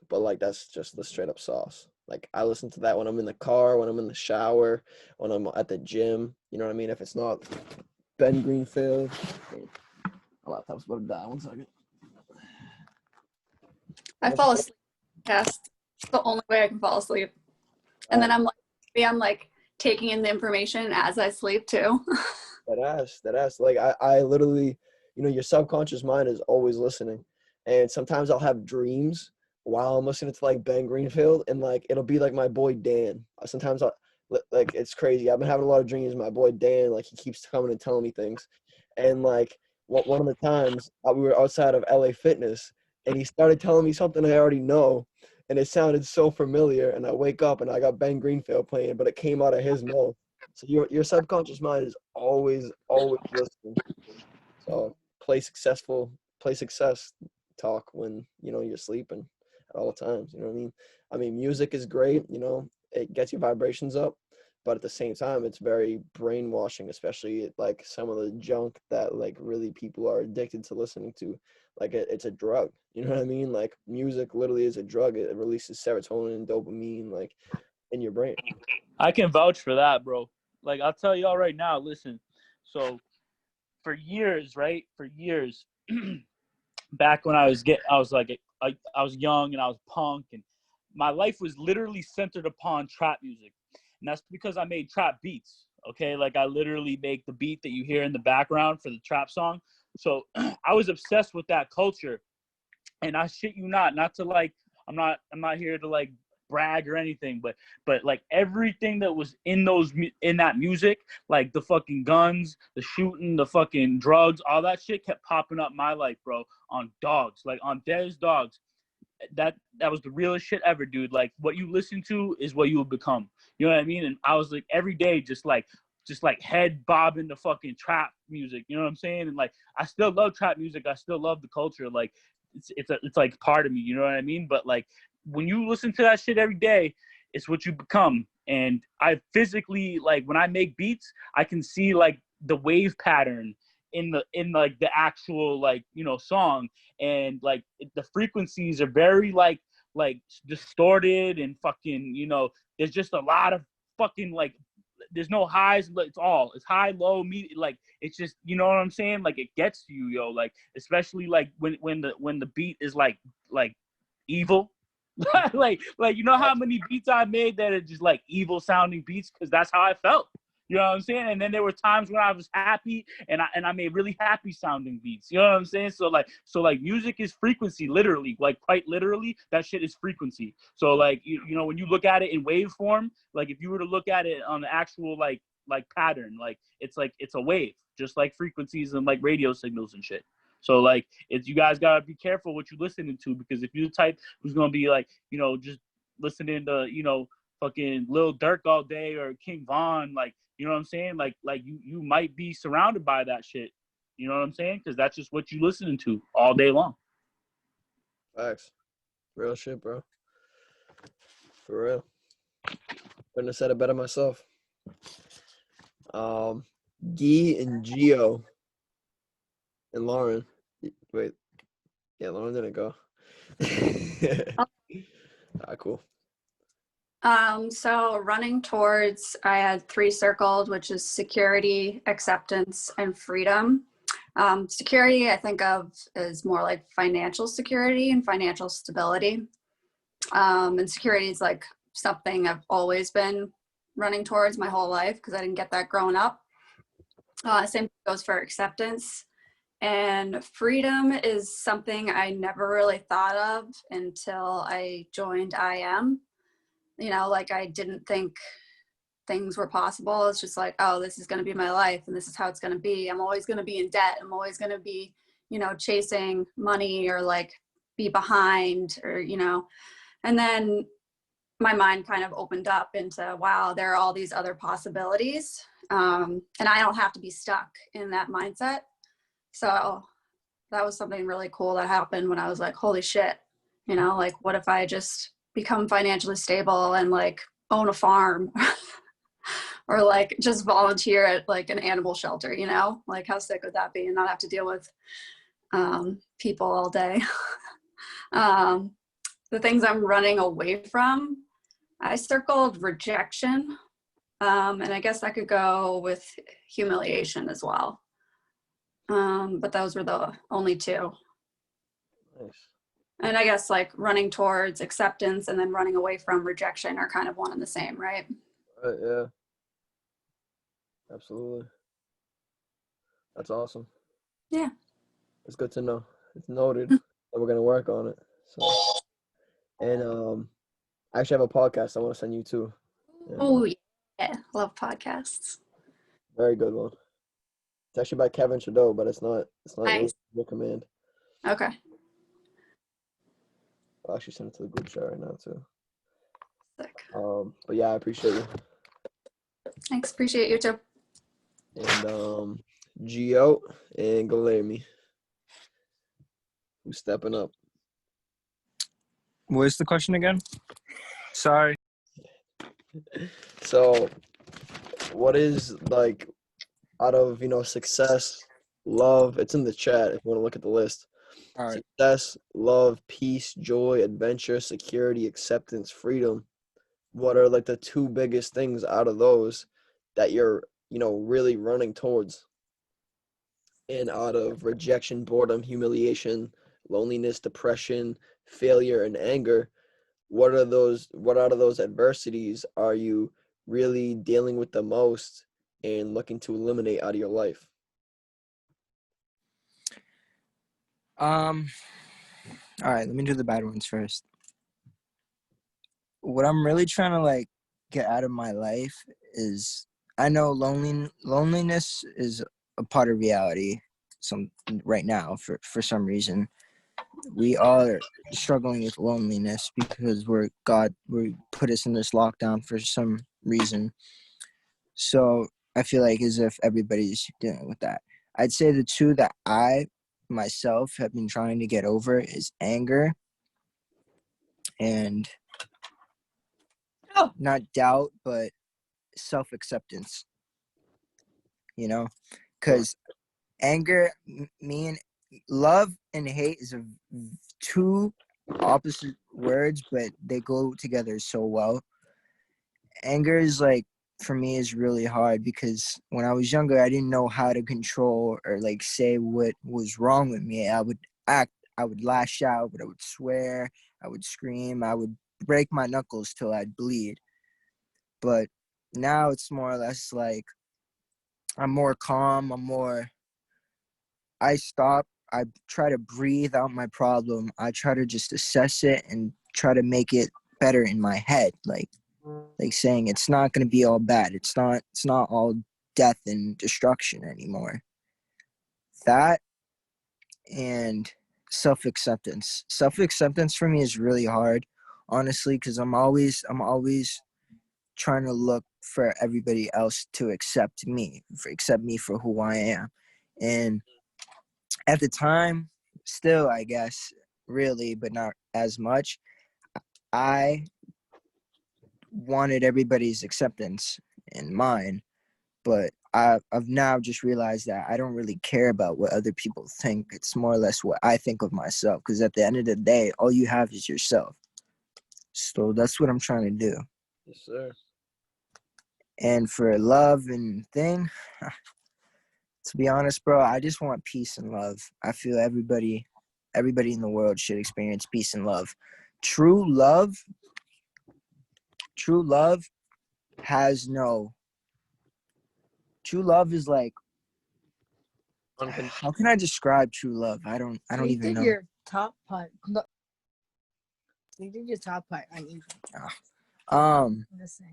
but like that's just the straight up sauce. Like I listen to that when I'm in the car, when I'm in the shower, when I'm at the gym. You know what I mean? If it's not Ben Greenfield, my laptop's about to die. 1 second. I fall asleep. Cast. It's the only way I can fall asleep. And then I'm like taking in the information as I sleep too. That ass. Like I literally, you know, your subconscious mind is always listening. And sometimes I'll have dreams while I'm listening to like Ben Greenfield, and like it'll be like my boy Dan. Sometimes like it's crazy. I've been having a lot of dreams. My boy Dan, like he keeps coming and telling me things. And like one of the times we were outside of LA Fitness, and he started telling me something I already know, and it sounded so familiar. And I wake up and I got Ben Greenfield playing, but it came out of his mouth. So your subconscious mind is always listening. So play success talk when you know you're sleeping at all times. You know what I mean? I mean, music is great. You know, it gets your vibrations up, but at the same time, it's very brainwashing, especially like some of the junk that like really people are addicted to listening to. Like it's a drug. You know what I mean? Like music literally is a drug. It releases serotonin and dopamine like in your brain. I can vouch for that, bro. Like I'll tell y'all right now, listen. So for years, right? For years, back when I was young and I was punk, and my life was literally centered upon trap music. And that's because I made trap beats. Okay, like I literally make the beat that you hear in the background for the trap song. So I was obsessed with that culture. And I shit you not to like, I'm not here to like brag or anything, but like everything that was in that music, like the fucking guns, the shooting, the fucking drugs, all that shit kept popping up my life, bro, on dogs, like on Dez Dogs. That was the realest shit ever, dude. Like what you listen to is what you will become. You know what I mean? And I was like every day just like head bobbing the fucking trap music. You know what I'm saying? And like I still love trap music. I still love the culture. Like it's like part of me. You know what I mean? But like when you listen to that shit every day, it's what you become. And I physically, like when I make beats, I can see like the wave pattern in like the actual like, you know, song, and like the frequencies are very like distorted and fucking, you know, there's just a lot of fucking like there's no highs, it's high, low, medium, like it's just, you know what I'm saying? Like it gets to you, yo, like especially like when the beat is like evil. like you know how many beats I made that are just like evil sounding beats, because that's how I felt. You know what I'm saying? And then there were times when I was happy and I made really happy sounding beats. You know what I'm saying? So like music is frequency, literally, like quite literally, that shit is frequency. So like you know when you look at it in waveform, like if you were to look at it on the actual like pattern, like it's a wave, just like frequencies and like radio signals and shit. So like it's, you guys gotta be careful what you're listening to, because if you're the type who's gonna be like, you know, just listening to, you know, fucking Lil Durk all day or King Von, like, you know what I'm saying? Like you might be surrounded by that shit. You know what I'm saying? Because that's just what you listening to all day long. Facts. Real shit, bro. For real. Couldn't have said it better myself. Guy and Gio and Lauren. Wait. Yeah, Lauren didn't go. Alright, cool. So running towards, I had 3 circled, which is security, acceptance, and freedom. Security, I think of as more like financial security and financial stability. And security is like something I've always been running towards my whole life because I didn't get that growing up. Same goes for acceptance. And freedom is something I never really thought of until I joined IM. You know, like I didn't think things were possible. It's just like, oh, this is going to be my life and this is how it's going to be. I'm always going to be in debt. I'm always going to be, you know, chasing money or like be behind or, you know, and then my mind kind of opened up into, wow, there are all these other possibilities. And I don't have to be stuck in that mindset. So that was something really cool that happened when I was like, holy shit, you know, like what if I just become financially stable and like own a farm or like just volunteer at like an animal shelter, you know, like how sick would that be and not have to deal with people all day. The things I'm running away from, I circled rejection. And I guess I could go with humiliation as well. But those were the only 2. Nice. And I guess like running towards acceptance and then running away from rejection are kind of one and the same, right? Yeah. Absolutely. That's awesome. Yeah. It's good to know. It's noted that we're gonna work on it. So, and I actually have a podcast I want to send you to. Oh yeah, love podcasts. Very good one. It's actually by Kevin Trudeau, but it's not Nice. your command. Okay. I'll actually send it to the group chat right now too. Sick. But yeah, I appreciate you. Thanks. Appreciate you too. And Gio and Guilherme, who's stepping up. What is the question again? Sorry. So, what is like out of success, love? It's in the chat if you want to look at the list. All right. Success, love, peace, joy, adventure, security, acceptance, freedom. What are like the 2 biggest things out of those that you're really running towards? And out of rejection, boredom, humiliation, loneliness, depression, failure, and anger, what out of those adversities are you really dealing with the most and looking to eliminate out of your life? All right, let me do the bad ones first. What I'm really trying to like get out of my life is, I know loneliness is a part of reality right now for some reason. We are struggling with loneliness because we put us in this lockdown for some reason. So I feel like as if everybody's dealing with that. I'd say the 2 that I myself have been trying to get over is anger and not doubt, but self-acceptance, because anger, love and hate is 2 opposite words, but they go together so well. Anger is like, for me, is really hard because when I was younger, I didn't know how to control or like say what was wrong with me. I would lash out, but I would swear, I would scream, I would break my knuckles till I'd bleed. But now it's more or less like I'm more calm, I stop, I try to breathe out my problem. I try to just assess it and try to make it better in my head. Like saying it's not going to be all bad. It's not all death and destruction anymore. That and self-acceptance. Self-acceptance for me is really hard, honestly, because I'm always trying to look for everybody else to accept me for who I am. And at the time, still, I guess, really, but not as much, I wanted everybody's acceptance and mine, but I've now just realized that I don't really care about what other people think. It's more or less what I think of myself, because at the end of the day, all you have is yourself. So that's what I'm trying to do. Yes, sir. And for love and thing, to be honest, bro, I just want peace and love. I feel everybody in the world should experience peace and love. True love has no. True love is like, how can I describe true love? I don't even know. Your top part. No. You did your top part uneven.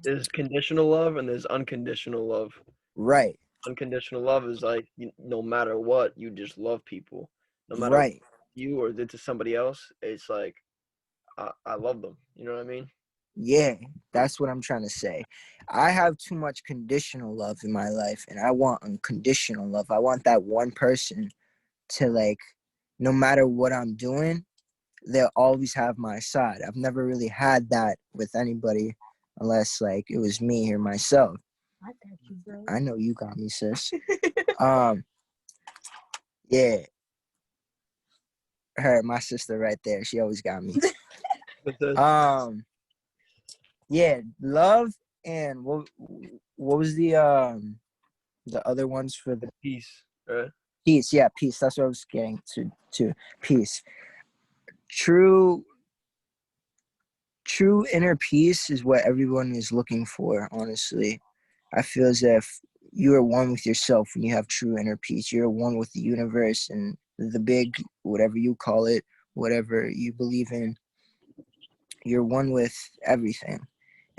There's conditional love and there's unconditional love. Right. Unconditional love is like no matter what, you just love people. No matter Right. what you or did to somebody else, it's like I love them. You know what I mean? Yeah, that's what I'm trying to say. I have too much conditional love in my life, and I want unconditional love. I want that one person to, like, no matter what I'm doing, they'll always have my side. I've never really had that with anybody unless, like, it was me or myself. I got you, bro. I know you got me, sis. Yeah. Her, my sister right there. She always got me. Yeah, love and what was the other ones for the Peace, right? Peace, yeah, peace. That's what I was getting to peace. True inner peace is what everyone is looking for, honestly. I feel as if you are one with yourself when you have true inner peace. You're one with the universe and the big, whatever you call it, whatever you believe in. You're one with everything.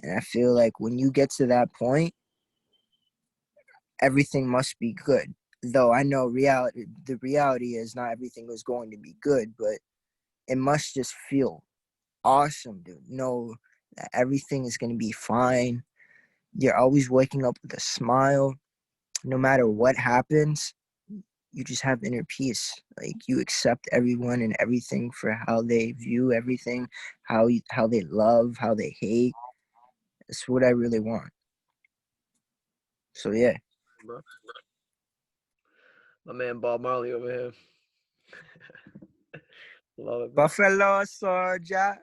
And I feel like when you get to that point, everything must be good. Though I know the reality is not everything is going to be good, but it must just feel awesome, dude. Know that everything is going to be fine. You're always waking up with a smile. No matter what happens, you just have inner peace. Like, you accept everyone and everything for how they view everything, how they love, how they hate. That's what I really want. So yeah. Bro. My man Bob Marley over here. Love it, bro. Buffalo Soldier.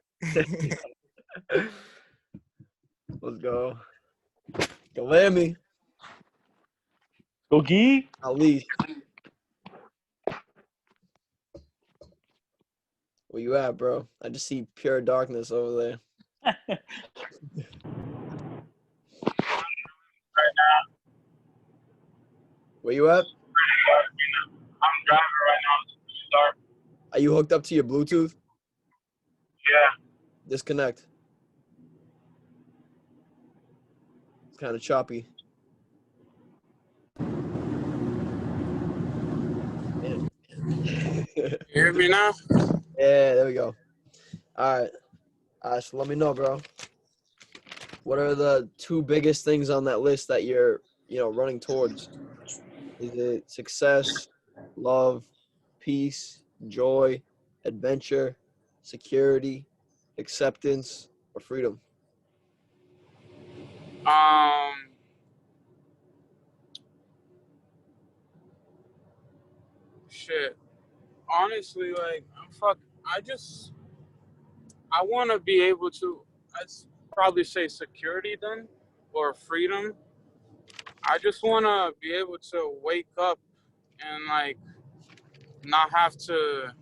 Let's go. Galami. Go Gee. Ali. Where you at, bro? I just see pure darkness over there. Right now. Where you at? I'm driving right now. It's dark. Are you hooked up to your Bluetooth? Yeah. Disconnect. It's kind of choppy. You hear me now? Yeah, there we go. All right, so let me know, bro. What are the two biggest things on that list that you're, running towards? Is it success, love, peace, joy, adventure, security, acceptance, or freedom? Shit. Honestly, like, I want to be able to, I'd probably say security then, or freedom. I just want to be able to wake up and, like, not have to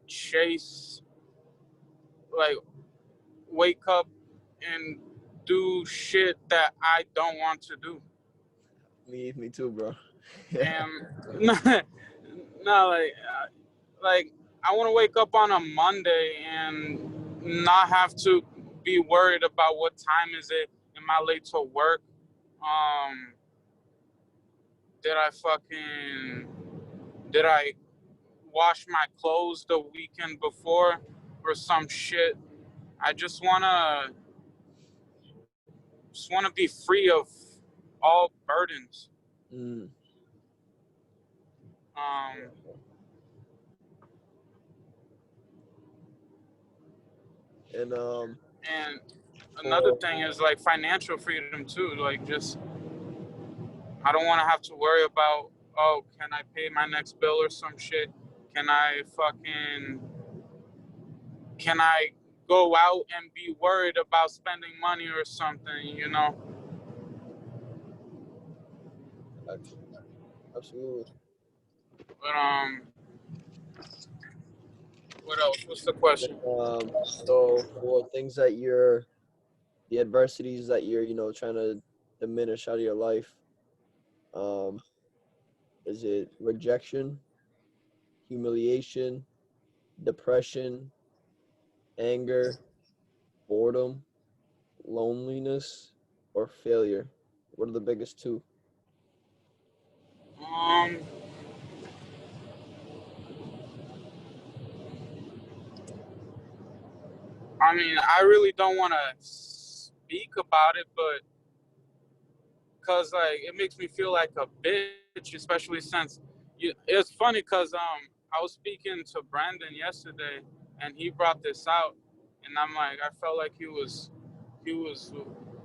chase, like, wake up and do shit that I don't want to do. Me too, bro. And no, like I want to wake up on a Monday and not have to be worried about what time is it. Am I late to work? Did I wash my clothes the weekend before or some shit? I just wanna be free of all burdens. And another thing is, like, financial freedom too. Like, just I don't want to have to worry about, oh, can I pay my next bill or some shit? Can I go out and be worried about spending money or something, you know. Absolutely. But what else? What's the question? So for things that the adversities that you're, trying to diminish out of your life, is it rejection, humiliation, depression, anger, boredom, loneliness, or failure? What are the biggest two? Um, I mean, I really don't want to speak about it, but cause like it makes me feel like a bitch, especially since it's funny cause I was speaking to Brandon yesterday, and he brought this out, and I'm like, I felt like he was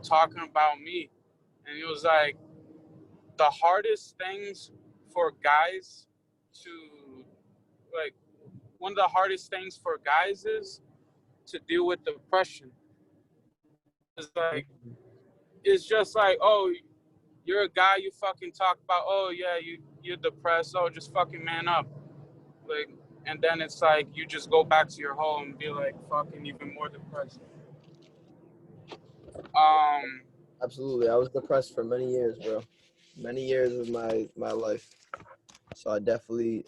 talking about me, and he was like, the hardest things for guys to like, one of the hardest things for guys is to deal with depression. It's like, it's just like, oh, you're a guy, you fucking talk about, oh yeah, you're depressed, oh just fucking man up. Like, and then it's like you just go back to your home and be like fucking even more depressed. Absolutely. I was depressed for many years, bro. Many years of my life. So I definitely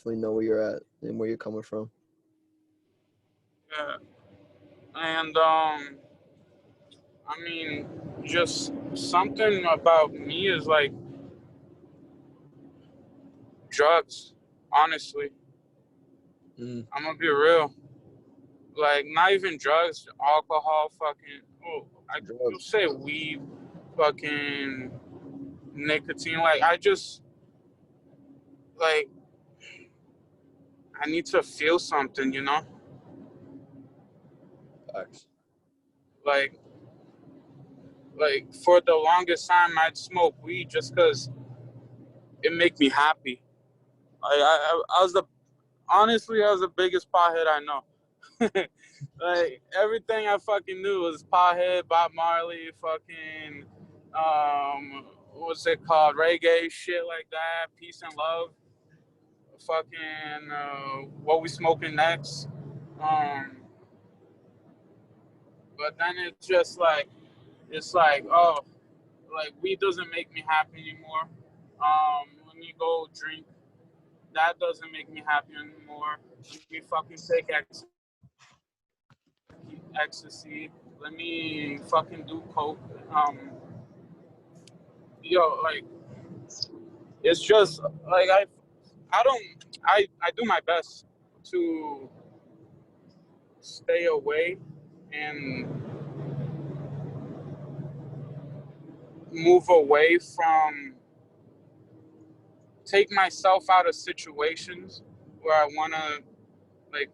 know where you're at and where you're coming from. Yeah. And I mean, just something about me is like drugs, honestly. I'm gonna be real. Like, not even drugs, alcohol, fucking, you'll say weed, fucking nicotine. Like, I just, like, I need to feel something, you know? Facts. Like for the longest time, I'd smoke weed just because it make me happy. I was honestly, I was the biggest pothead I know. Like, everything I fucking knew was pothead, Bob Marley, fucking, what's it called, reggae, shit like that, peace and love, fucking, what we smoking next. But then it's like, oh, like, weed doesn't make me happy anymore. When you go drink, that doesn't make me happy anymore. Let me fucking take ecstasy. Let me fucking do coke. Yo, like, it's just like I do my best to stay away and move away from, take myself out of situations where I want to, like,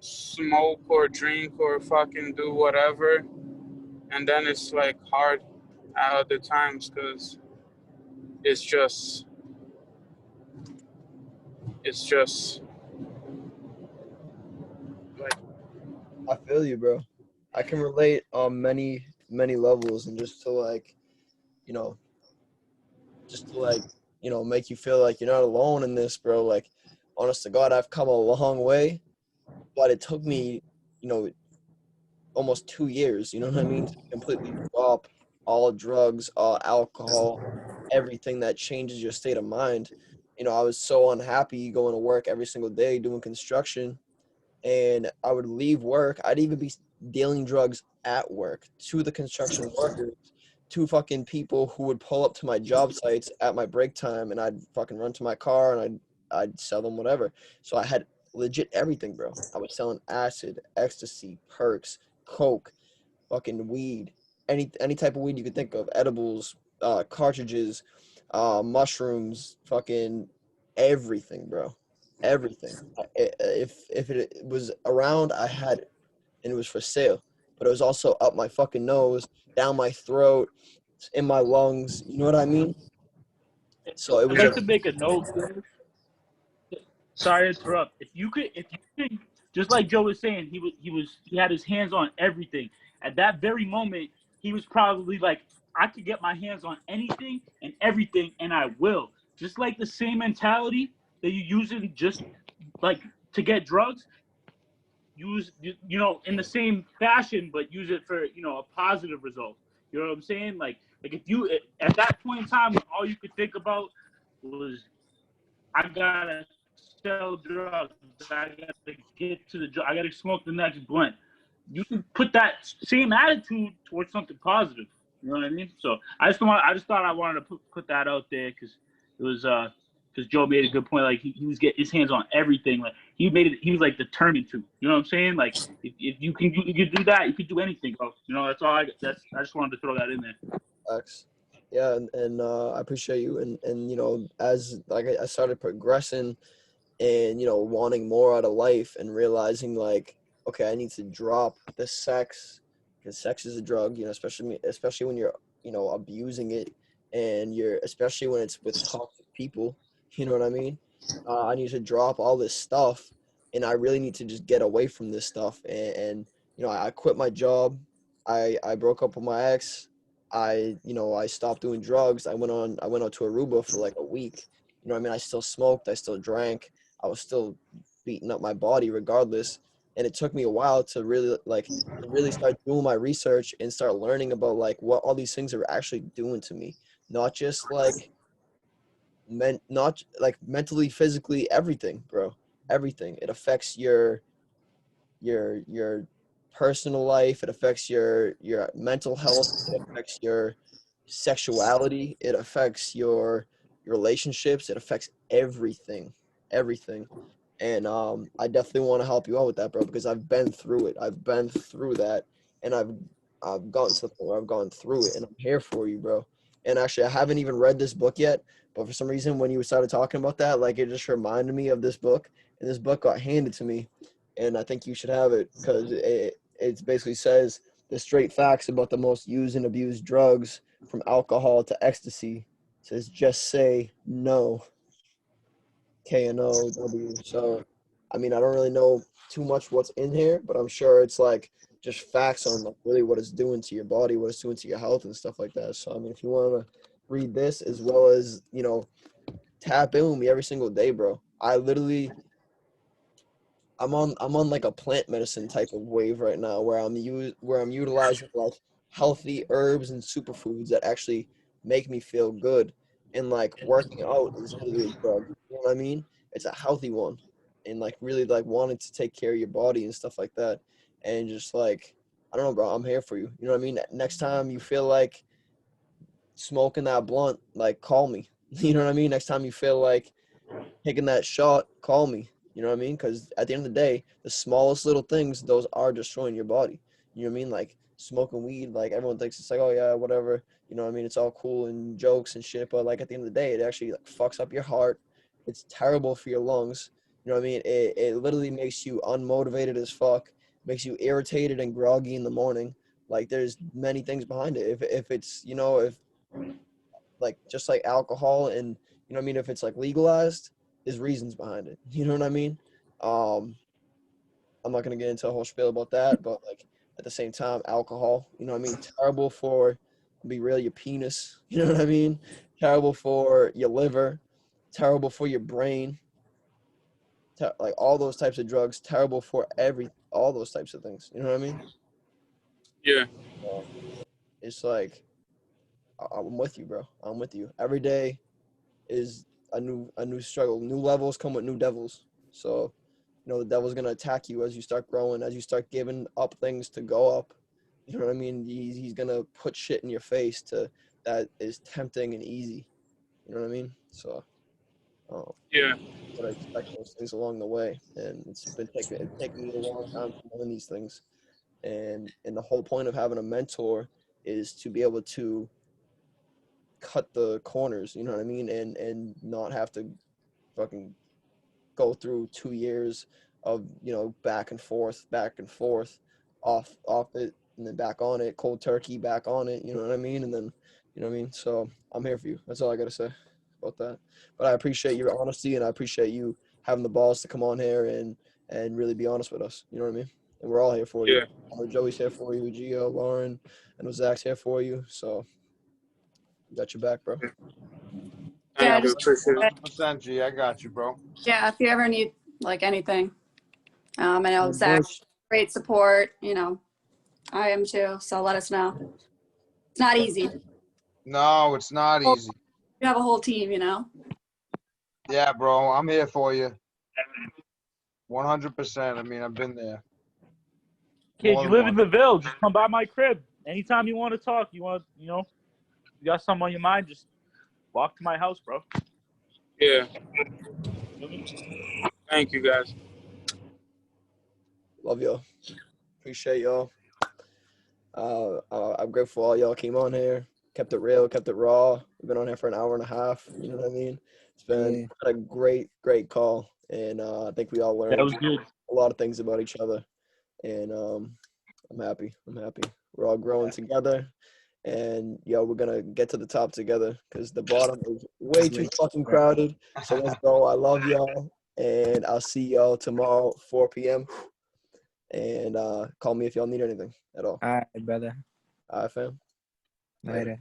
smoke or drink or fucking do whatever, and then it's like hard at other times because it's just like, I feel you, bro. I can relate on many levels, and just to like, you know, make you feel like you're not alone in this, bro. Like, honest to God, I've come a long way, but it took me, almost 2 years, you know what I mean, to completely drop all drugs, all alcohol, everything that changes your state of mind. I was so unhappy going to work every single day doing construction, and I would leave work. I'd even be dealing drugs at work to the construction workers, to fucking people who would pull up to my job sites at my break time, and I'd fucking run to my car and I'd sell them whatever. So I had legit everything, bro. I was selling acid, ecstasy, perks, coke, fucking weed, any type of weed you could think of, edibles, cartridges, mushrooms, fucking everything, bro. Everything. If it was around, I had it, and it was for sale. But it was also up my fucking nose, down my throat, in my lungs. You know what I mean? So it I'd was like to make a note. Sorry to interrupt. If you could just like Joe was saying, he had his hands on everything. At that very moment, he was probably like, I could get my hands on anything and everything, and I will. Just like the same mentality that you use in just like to get drugs, use in the same fashion, but use it for a positive result. You know what I'm saying? Like if you at that point in time, when all you could think about was, I gotta sell drugs, I gotta get to the drug, I gotta smoke the next blunt. You can put that same attitude towards something positive. You know what I mean? So I just thought I wanted to put that out there because it was because Joe made a good point. Like he was getting his hands on everything. Like he was like determined to. You know what I'm saying? Like if you can do that, you can do anything, bro. That's all. I just wanted to throw that in there. Facts. Yeah, and I appreciate you. And as like I started progressing and wanting more out of life and realizing like, okay, I need to drop the sex because sex is a drug. Especially when you're abusing it, and especially when it's with toxic people. You know what I mean? I need to drop all this stuff, and I really need to just get away from this stuff. And I quit my job. I broke up with my ex. I stopped doing drugs. I went out to Aruba for like a week. You know what I mean? I still smoked. I still drank. I was still beating up my body regardless. And it took me a while to really start doing my research and start learning about like what all these things are actually doing to me. Not just like not like mentally, physically, everything, bro. Everything. It affects your personal life. It affects your mental health. It affects your sexuality. It affects your relationships. It affects everything. And I definitely want to help you out with that, bro, because I've been through it. I've been through that, and I've gotten to the point where I've gone through it, and I'm here for you, bro. And actually, I haven't even read this book yet, but for some reason, when you started talking about that, like it just reminded me of this book, and this book got handed to me, and I think you should have it because it basically says the straight facts about the most used and abused drugs, from alcohol to ecstasy. It says just say no. KNOW. So, I mean, I don't really know too much what's in here, but I'm sure it's like just facts on like really what it's doing to your body, what it's doing to your health and stuff like that. So, I mean, if you want to read this as well as, tap in with me every single day, bro. I'm on like a plant medicine type of wave right now where I'm utilizing like healthy herbs and superfoods that actually make me feel good. And like working out is literally a drug. You know what I mean? It's a healthy one. And like really like wanting to take care of your body and stuff like that. And just like, I don't know, bro, I'm here for you. You know what I mean? Next time you feel like smoking that blunt, like call me. You know what I mean? Next time you feel like taking that shot, call me. You know what I mean? Because at the end of the day, the smallest little things, those are destroying your body. You know what I mean? Like smoking weed, like everyone thinks it's like, oh yeah, whatever. You know what I mean? It's all cool and jokes and shit. But like at the end of the day, it actually like fucks up your heart. It's terrible for your lungs. You know what I mean? It literally makes you unmotivated as fuck. Makes you irritated and groggy in the morning. Like there's many things behind it. If it's if like just like alcohol and you know what I mean, if it's like legalized, there's reasons behind it. You know what I mean? I'm not gonna get into a whole spiel about that, but like at the same time, alcohol, you know what I mean? Terrible for, be real, your penis. You know what I mean? Terrible for your liver. Terrible for your brain. Like all those types of drugs. Terrible for all those types of things. You know what I mean? Yeah. It's like I'm with you, bro. I'm with you. Every day is a new struggle. New levels come with new devils. So, the devil's gonna attack you as you start growing, as you start giving up things to go up. You know what I mean? He's gonna put shit in your face that is tempting and easy. You know what I mean? So, Yeah. but I expect those things along the way, and it's taking me a long time to learn these things. And the whole point of having a mentor is to be able to cut the corners, you know what I mean, and not have to fucking go through 2 years of back and forth, off it, and then back on it, cold turkey, back on it, you know what I mean, and then you know what I mean. So I'm here for you. That's all I gotta say about that. But I appreciate your honesty, and I appreciate you having the balls to come on here and and really be honest with us. You know what I mean? And we're all here for you. Yeah. I know Joey's here for you, Gio, Lauren, I know Zach's here for you. So we got your back, bro. Yeah, Thank you. just Appreciate it. 100%, G. I got you, bro. yeah, if you ever need like anything. I know Oh, Zach, Bush. great support, you know, I am too, so let us know. It's not easy. You No, it's not easy. have a whole team, you know. Yeah, bro. I'm here for you. 100%. I mean, I've been there. Kid, More you than live in once. the Ville. Just come by my crib. Anytime you want to talk, you got something on your mind, just walk to my house, bro. Yeah. Thank you, guys. Love y'all. Appreciate y'all. I'm grateful all y'all came on here, kept it real, kept it raw. We've been on here for an hour and a half. You know what I mean? It's been a great call, and I think we all learned That was good. a lot of things about each other, and I'm happy. We're all growing together, and we're gonna get to the top together because the bottom is way too fucking crowded. So let's go. I love y'all, and I'll see y'all tomorrow 4 p.m. And call me if y'all need anything at all. All right, brother. All right, fam. Later.